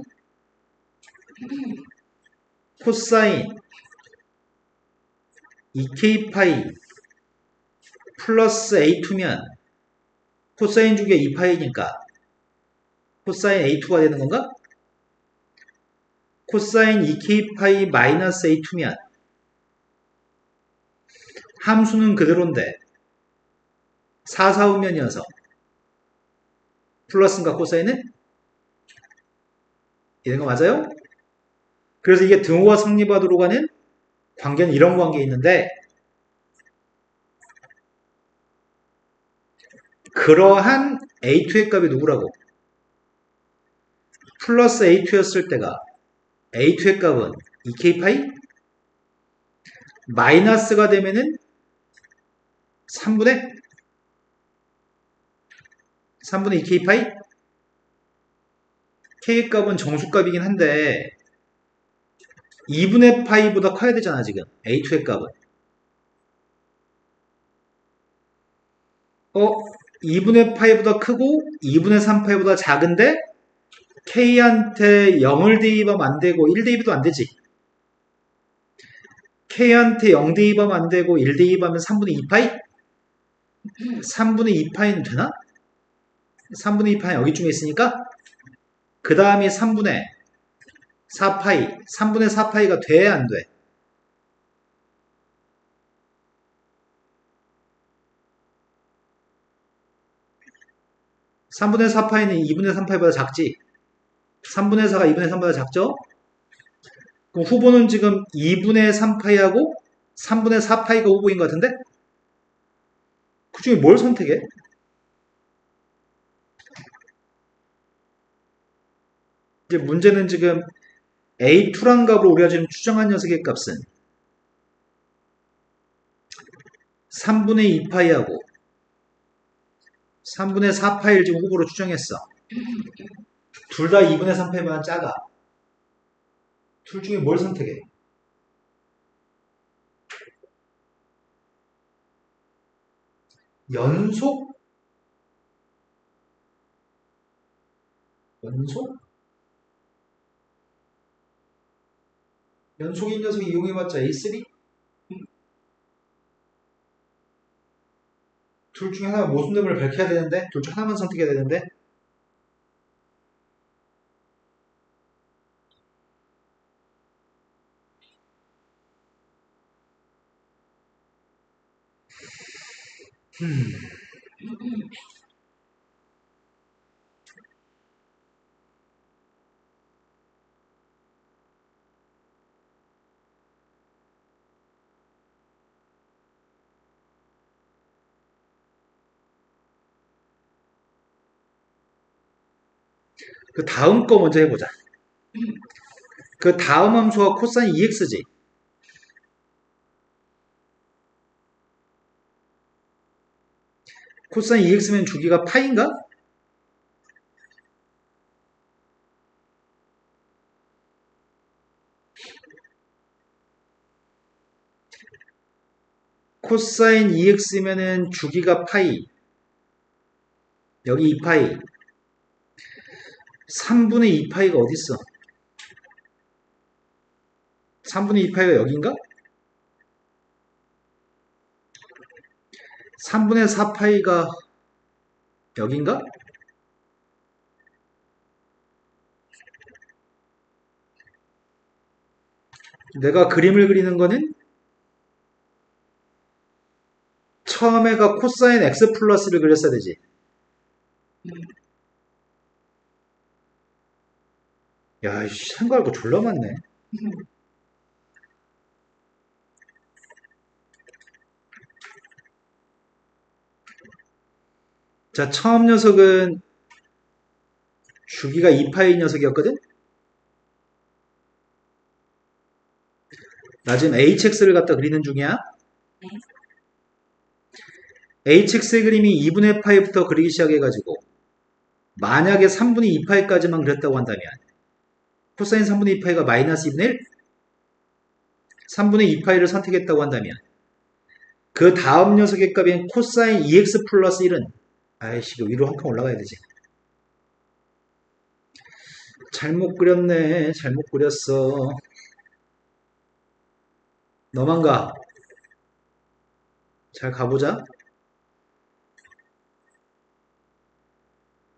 코사인 2k파이 플러스 A2면 코사인 주기가 2파이니까 코사인 A2가 되는 건가? 코사인 2k파이 마이너스 A2면 함수는 그대로인데 4, 4우면이어서 플러스인가 코사인은? 이런 거 맞아요? 그래서 이게 등호가 성립하도록 하는 관계는 이런 관계에 있는데 그러한 A2의 값이 누구라고? 플러스 A2였을 때가 A2의 값은 2k파이? 마이너스가 되면은 3분의 2k파이? K의 값은 정수값이긴 한데 2분의 파이보다 커야 되잖아 지금 A2의 값은 2분의 파이보다 크고 2분의 3파이보다 작은데 K한테 0을 대입하면 안 되고 1 대입도 안 되지 K한테 0 대입하면 안 되고 1 대입하면 3분의 2파이? 3분의 2파이는 되나? 3분의 2파이 여기쯤에 있으니까 그 다음이 3분의 4파이 3분의 4파이가 돼 안 돼? (3분의 4파이는) 2분의 3파이보다 작지 3분의 4가 2분의 3보다 작죠? 그럼 후보는 지금 2분의 3파이하고 3분의 4파이가 후보인 것 같은데? 그 중에 뭘 선택해? 이제 문제는 지금 A2란 값으로 우리가 지금 추정한 녀석의 값은 3분의 2파이하고 3분의 4파이를 지금 후보로 추정했어. 둘 다 2분의 3파이보다 작아. 둘 중에 뭘 선택해? 연속? 연속? 연속인 녀석 이용해봤자 A3? 둘 중에 하나 모순됨을 밝혀야 되는데 둘 중 하나만 선택해야 되는데 그 다음 거 먼저 해보자. 그 다음 함수가 코사인 2x지. 코사인 2x면 주기가 파인가? 코사인 2x면은 주기가 파이. 여기 2파이. 3분의 2파이가 어딨어? 3분의 2파이가 여긴가? 3분의 4파이가 여긴가? 내가 그림을 그리는 거는 처음에가 코사인 x 플러스를 그렸어야 되지. 야, 이씨, 생각할 거 졸라 많네. 자, 처음 녀석은 주기가 2파이 녀석이었거든? 나 지금 hx를 갖다 그리는 중이야. hx의 그림이 2분의 파이부터 그리기 시작해가지고 만약에 3분의 2파이까지만 그렸다고 한다면 코사인 3분의 2파이가 마이너스 2분의 1? 3분의 2파이를 선택했다고 한다면 그 다음 녀석의 값인 코사인 2x 플러스 1은 아이씨 이거 위로 한 칸 올라가야 되지. 잘못 그렸네. 잘못 그렸어. 너만 가. 잘 가보자.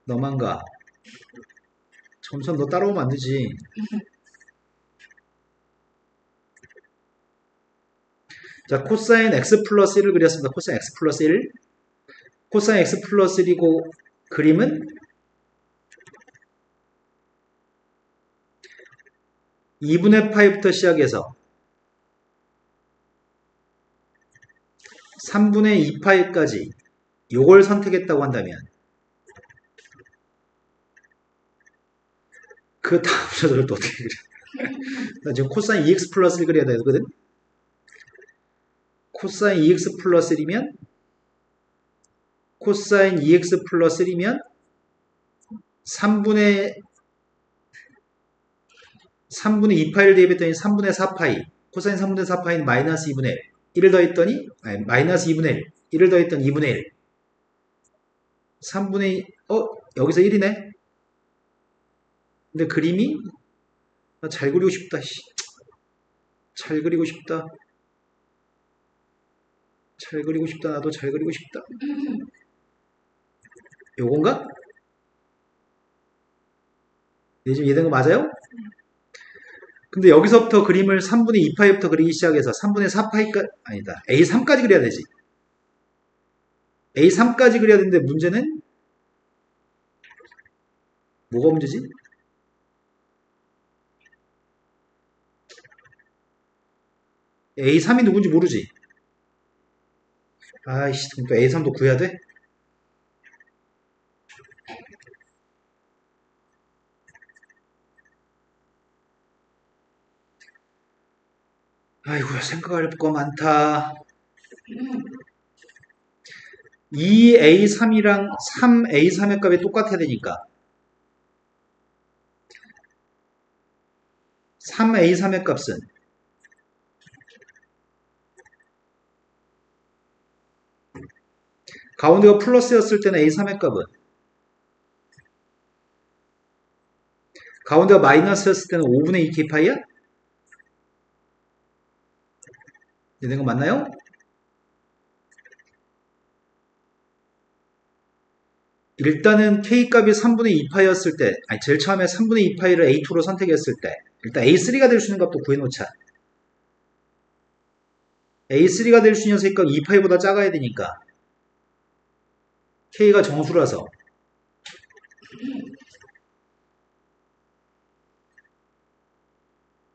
너만 가. 점선 너 따라오면 안 되지. 자, 코사인 x 플러스 1을 그렸습니다. 코사인 x 플러스 1. 코사인 x 플러스 1이고 그림은 2분의 파이부터 시작해서 3분의 2파이까지 요걸 선택했다고 한다면 그 다음 녀석을 또 어떻게 그려? 나 지금 코사인 2x 플러스 1 그려야 되거든? 코사인 2x 플러스 1이면 코사인 2x 플러스 1이면 3분의 2파이를 대입했더니 3분의 4파이 코사인 3분의 4파이는 마이너스 2분의 1 1을 더했더니 아니 마이너스 2분의 1 1을 더했더니 2분의 1 3분의 2 여기서 1이네 근데 그림이 잘 그리고 싶다 잘 그리고 싶다 잘 그리고 싶다 나도 잘 그리고 싶다 요건가? 네, 지금 이해된 거 맞아요? 근데 여기서부터 그림을 3분의 2파이부터 그리기 시작해서 3분의 4파이까지 아니다 A3까지 그려야 되지 A3까지 그려야 되는데 문제는 뭐가 문제지? A3이 누군지 모르지 아이씨 그럼 또 A3도 구해야 돼? 아이고 생각할 거 많다 2A3이랑 3A3의 값이 똑같아야 되니까 3a3의 값은 가운데가 플러스였을 때는 a3의 값은 가운데가 마이너스였을 때는 5분의 2k 파이야? 되는 거 맞나요? 일단은 k값이 3분의 2파이였을 때, 아니 제일 처음에 3분의 2파이를 a2로 선택했을 때 일단 a3가 될 수 있는 값도 구해놓자. a3가 될 수 있는 녀석의 값 2파이보다 작아야 되니까 k가 정수라서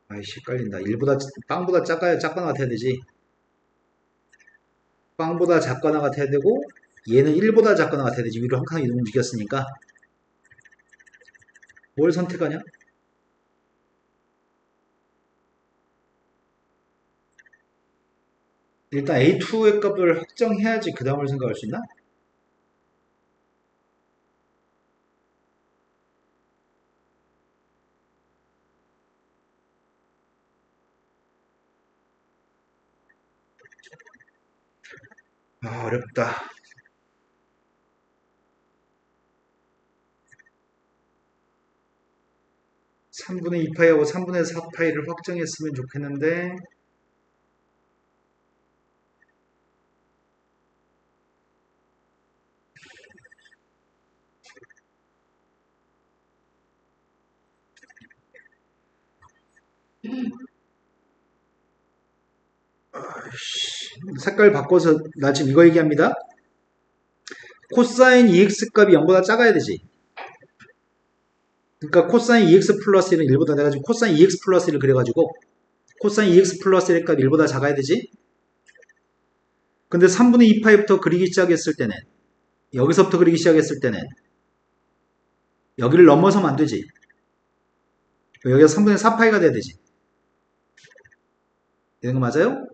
아이씨 헷갈린다. 빵보다 작거나 같아야 되지. 빵보다 작거나 같아야 되고 얘는 1보다 작거나 같아야 되지. 위로 한 칸 이동 움직였으니까 뭘 선택하냐? 일단 a2의 값을 확정해야지 그 다음을 생각할 수 있나? 아 어렵다. 3분의 2파이하고 3분의 4파이를 확정했으면 좋겠는데 색깔 바꿔서 나 지금 이거 얘기합니다. 코사인 EX 값이 0보다 작아야 되지. 그러니까 코사인 EX 플러스 1은 1보다 내가 지금 코사인 EX 플러스 1을 그려가지고 코사인 EX 플러스 1의 값이 1보다 작아야 되지. 근데 3분의 2파이부터 그리기 시작했을 때는 여기서부터 그리기 시작했을 때는 여기를 넘어서면 안 되지. 여기가 3분의 4파이가 돼야 되지. 되는 거 맞아요?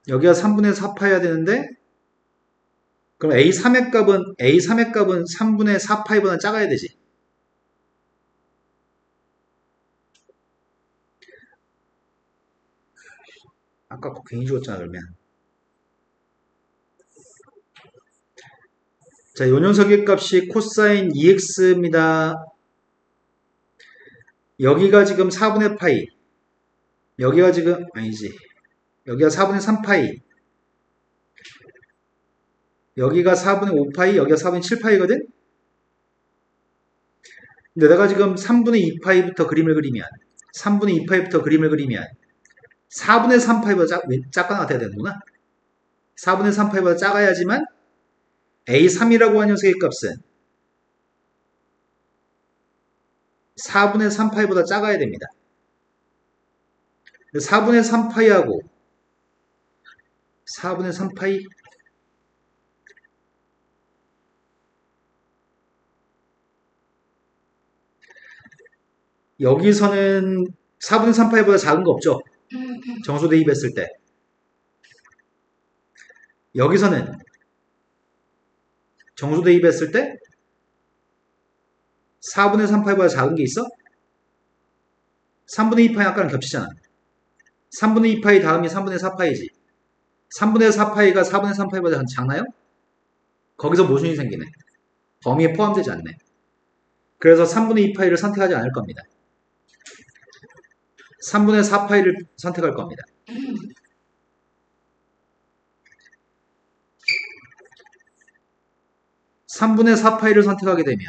여기가 3분의 4파이가 되는데 그럼 A3의 값은 3분의 4파이보다 작아야 되지. 아까 그거 괜히 죽었잖아 그러면. 자, 요 녀석의 값이 코사인 EX입니다. 여기가 지금 4분의 파이. 여기가 지금 아니지. 여기가 4분의 3파이. 여기가 4분의 5파이, 여기가 4분의 7파이거든? 근데 내가 지금 3분의 2파이부터 그림을 그리면 3분의 2파이부터 그림을 그리면 4분의 3파이보다 작거나 같아야 되는구나. 4분의 3파이보다 작아야지만 A3이라고 하는 녀석의 값은 4분의 3파이보다 작아야 됩니다. 4분의 3파이하고 4분의 3파이 여기서는 4분의 3파이보다 작은 거 없죠? 정수 대입했을 때. 여기서는 정수 대입했을 때 4분의 3파이보다 작은 게 있어? 3분의 2파이 아까랑 겹치잖아. 3분의 2파이 다음이 3분의 4파이지. 3분의 4파이가 4분의 3파이보다 작나요? 거기서 모순이 생기네. 범위에 포함되지 않네. 그래서 3분의 2파이를 선택하지 않을 겁니다. 3분의 4파이를 선택할 겁니다. (3분의 4파이를) 선택하게 되면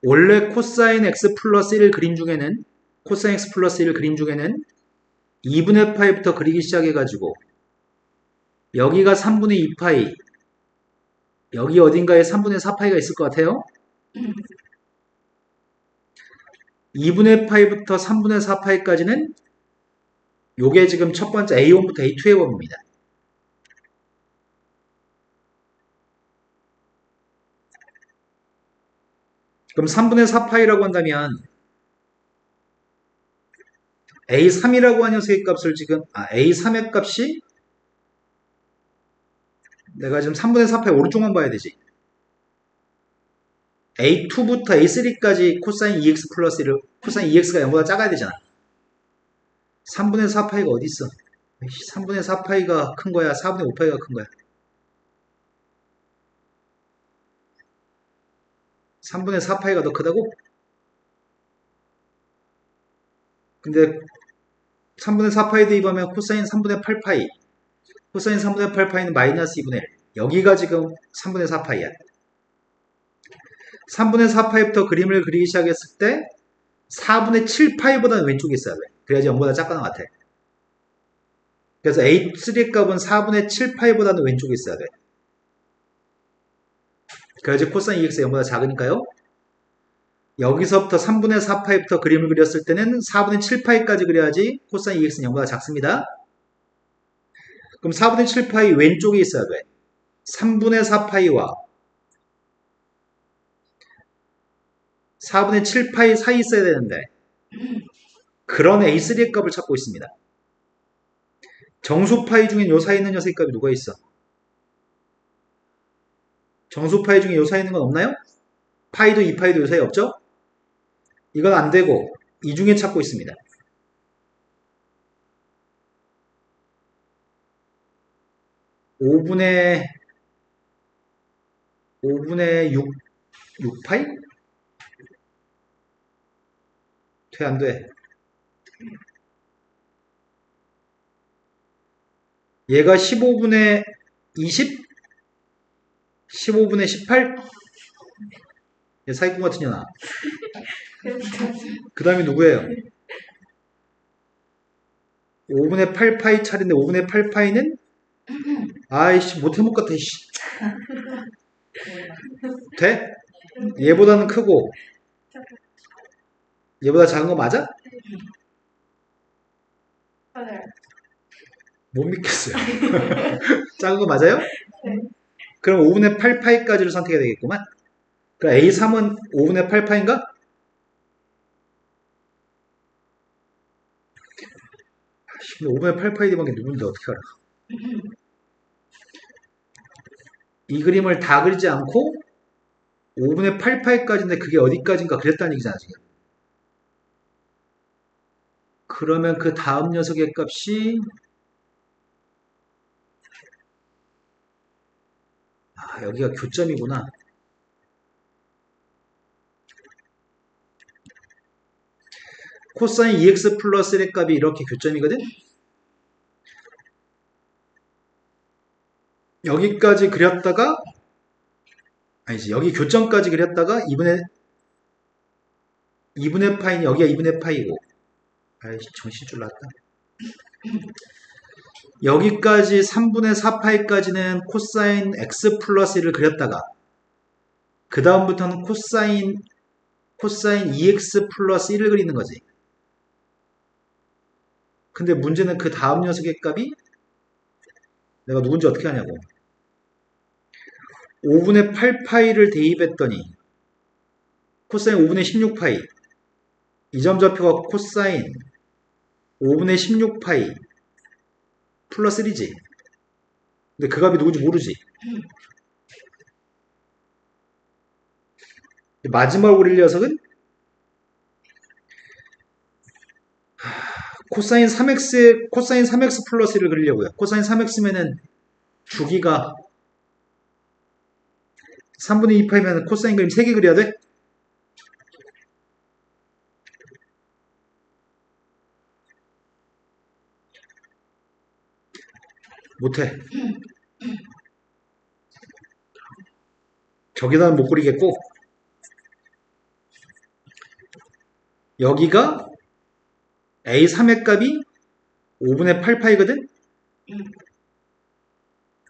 원래 코사인 x 플러스 1 그림 중에는 코사인 x 플러스 1 그림 중에는 2분의 파이부터 그리기 시작해가지고 여기가 3분의 2파이 여기 어딘가에 3분의 4파이가 있을 것 같아요. 2분의 파이부터 3분의 4파이까지는 요게 지금 첫 번째 A1부터 A2의 범위입니다. 그럼 3분의 4파이라고 한다면 A3이라고 하는 녀석의 값을 지금 A3의 값이 내가 지금 3분의 4파이 오른쪽만 봐야 되지. A2부터 A3까지 코사인 2x 플러스 1을 코사인 2x가 0보다 작아야 되잖아. 3분의 4파이가 어디 있어? 3분의 4파이가 큰 거야? 4분의 5파이가 큰 거야? 3분의 4파이가 더 크다고? 근데 3분의 4파이 대입하면 코사인 3분의 8파이, 코사인 3분의 8파이는 마이너스 2분의 1. 여기가 지금 3분의 4파이야. 3분의 4파이부터 그림을 그리기 시작했을 때 4분의 7파이보다는 왼쪽에 있어야 돼. 그래야지 0보다 작거나 같아. 그래서 A3의 값은 4분의 7파이보다는 왼쪽에 있어야 돼. 그래야지 코사인 2x 0보다 작으니까요. 여기서부터 3분의 4파이부터 그림을 그렸을 때는 4분의 7파이까지 그려야지 코사인 2x는 0보다 작습니다. 그럼 4분의 7파이 왼쪽에 있어야 돼. 3분의 4파이와 4분의 7파이 사이 있어야 되는데 그런 A3의 값을 찾고 있습니다. 정수파이 중에 요 사이에 있는 녀석의 값이 누가 있어? 정수파이 중에 요 사이에 있는 건 없나요? 파이도 2파이도 요 사이에 없죠? 이건 안 되고 이 중에 찾고 있습니다. 5분의 6파이? 돼, 안 돼? 얘가 15분의 20? 15분의 18? 얘 사기꾼 같은 년아. 그 다음에 누구예요? 5분의 8파이 차례인데 5분의 8파이는 아이씨 못해먹 같아. 씨. 돼? 얘보다는 크고 얘보다 작은 거 맞아? 맞아요. 못 믿겠어요. 작은 거 맞아요? 그럼 5분의 8파이까지를 선택해야 되겠구만. 그럼 A3은 5분의 8파인가? 근데 5분의 8파이 대방이 누군지 어떻게 알아? 이 그림을 다 그리지 않고 5분의 8파이까지인데 그게 어디까지인가 그랬다는 얘기잖아 지금. 그러면 그 다음 녀석의 값이 여기가 교점이구나. 코사인 2x 플러스 1의 값이 이렇게 교점이거든? 여기까지 그렸다가 아니지 여기 교점까지 그렸다가 2분의 파이는 여기가 2분의 파이고 아이씨 정신줄 났다. 여기까지 3분의 4파이까지는 코사인 x 플러스 1을 그렸다가 그 다음부터는 코사인 2x 플러스 1을 그리는 거지. 근데 문제는 그 다음 녀석의 값이 내가 누군지 어떻게 하냐고. 5분의 8파이를 대입했더니 코사인 5분의 16파이 이 점 좌표가 코사인 5분의 16파이 플러스 1이지. 근데 그 값이 누군지 모르지. 마지막으로 그릴 녀석은 코사인 3x 플러스 1을 그리려고요. 코사인 3x면은 주기가 3분의 2파이면 코사인 그림 3개 그려야 돼? 못해. 저기다는 못 그리겠고 여기가 A3의 값이 5분의 8파이거든?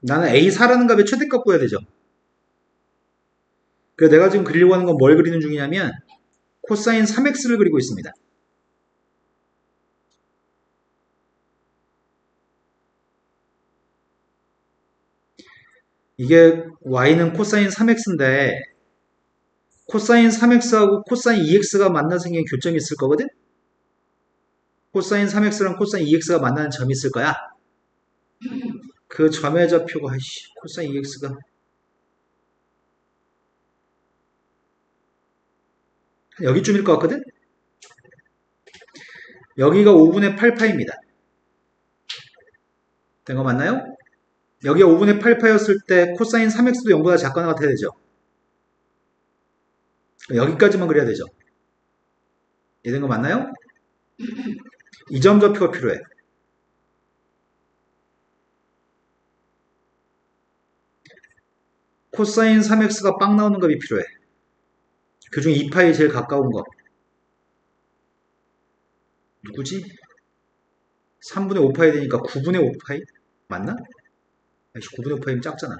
나는 A4라는 값의 최대값 구해야 되죠. 그래서 내가 지금 그리려고 하는 건 뭘 그리는 중이냐면 코사인 3x를 그리고 있습니다. 이게 y는 코사인 3x인데 코사인 3x하고 코사인 2x가 만나 생긴 교점이 있을 거거든? 코사인 3x랑 코사인 2x가 만나는 점이 있을 거야. 그 점의 좌표가 코사인 2x가 여기쯤일 것 같거든? 여기가 5분의 8파입니다. 된 거 맞나요? 여기가 5분의 8파였을 때 코사인 3x도 0보다 작거나 같아야 되죠. 여기까지만 그려야 되죠. 이해된 거 맞나요? 이 점 좌표가 필요해. 코사인 3x가 빵 나오는 값이 필요해. 그중에 2파이 제일 가까운 거. 누구지? 3분의 5파이 되니까 9분의 5파이? 맞나? 아이씨, 9분의 5파이면 작잖아.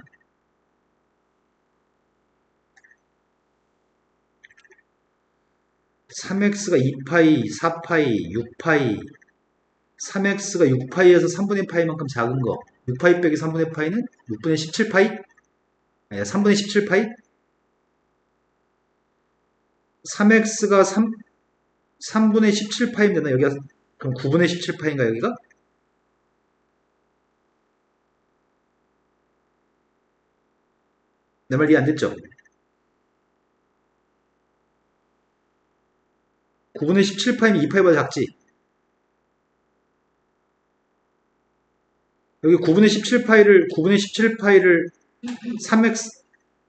(3x가) 2파이, 4파이, 6파이, 3x가 6파이에서 3분의 파이만큼 작은 거. 6파이 빼기 3분의 파이는 6분의 17파이? 아니야, 3분의 17파이? 3x가 3분의 17파이면 되나? 여기가, 그럼 9분의 17파인가, 여기가? 내 말 이해 안 됐죠? 9분의 17파이면 2파이보다 작지? 여기 9분의 17파이를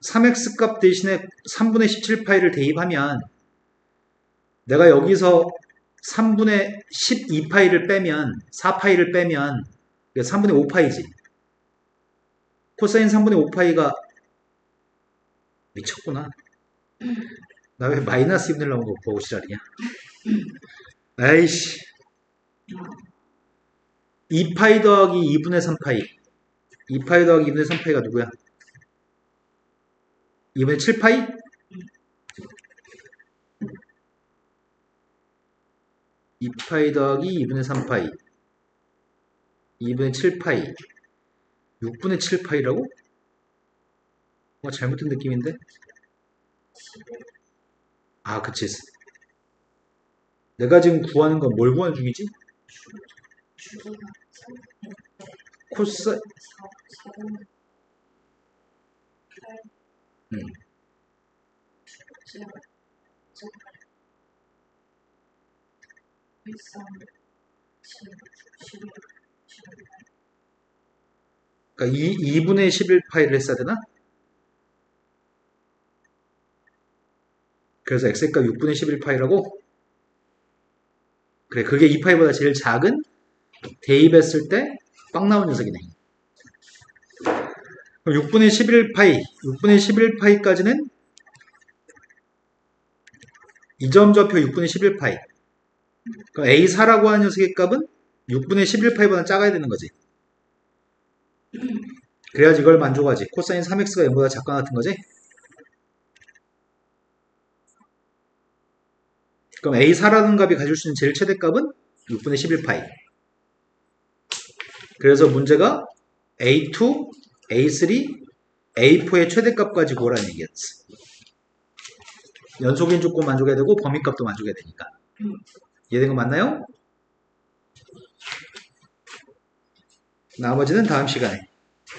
3x 값 대신에 3분의 17파이를 대입하면 내가 여기서 3분의 12파이를 빼면 4파이를 빼면 3분의 5파이지. 코사인 3분의 5파이가 미쳤구나. 나 왜 마이너스 2분의 1 나온 거 보고 지랄이냐. 아이씨. 2파이 더하기 2분의 3파이. 2파이 더하기 2분의 3파이가 누구야? 2분의 7파이? 2파이 더하기 2분의 3파이. 2분의 7파이. 6분의 7파이라고? 뭔가 잘못된 느낌인데? 아, 그치. 내가 지금 구하는 건 뭘 구하는 중이지? 코사, 그러니까 2분의 11파이를 했어야 되나? 그래서 x값 6분의 11파이라고? 그래, 그게 2파이보다 제일 작은 대입했을 때 빵 나온 녀석이네. 그럼 6분의 11파이까지는 이 점 좌표 6분의 11파이. 그럼 A4라고 하는 녀석의 값은 6분의 11파이보다 작아야 되는 거지. 그래야지 이걸 만족하지. 코사인 3x가 0보다 작거나 같은 거지. 그럼 A4라는 값이 가질 수 있는 제일 최대값은 6분의 11파이. 그래서 문제가 A2, A3, A4의 최대값까지 구하라는 얘기였어. 연속인 조건 만족해야 되고 범위값도 만족해야 되니까. 이해된 거 맞나요? 나머지는 다음 시간에.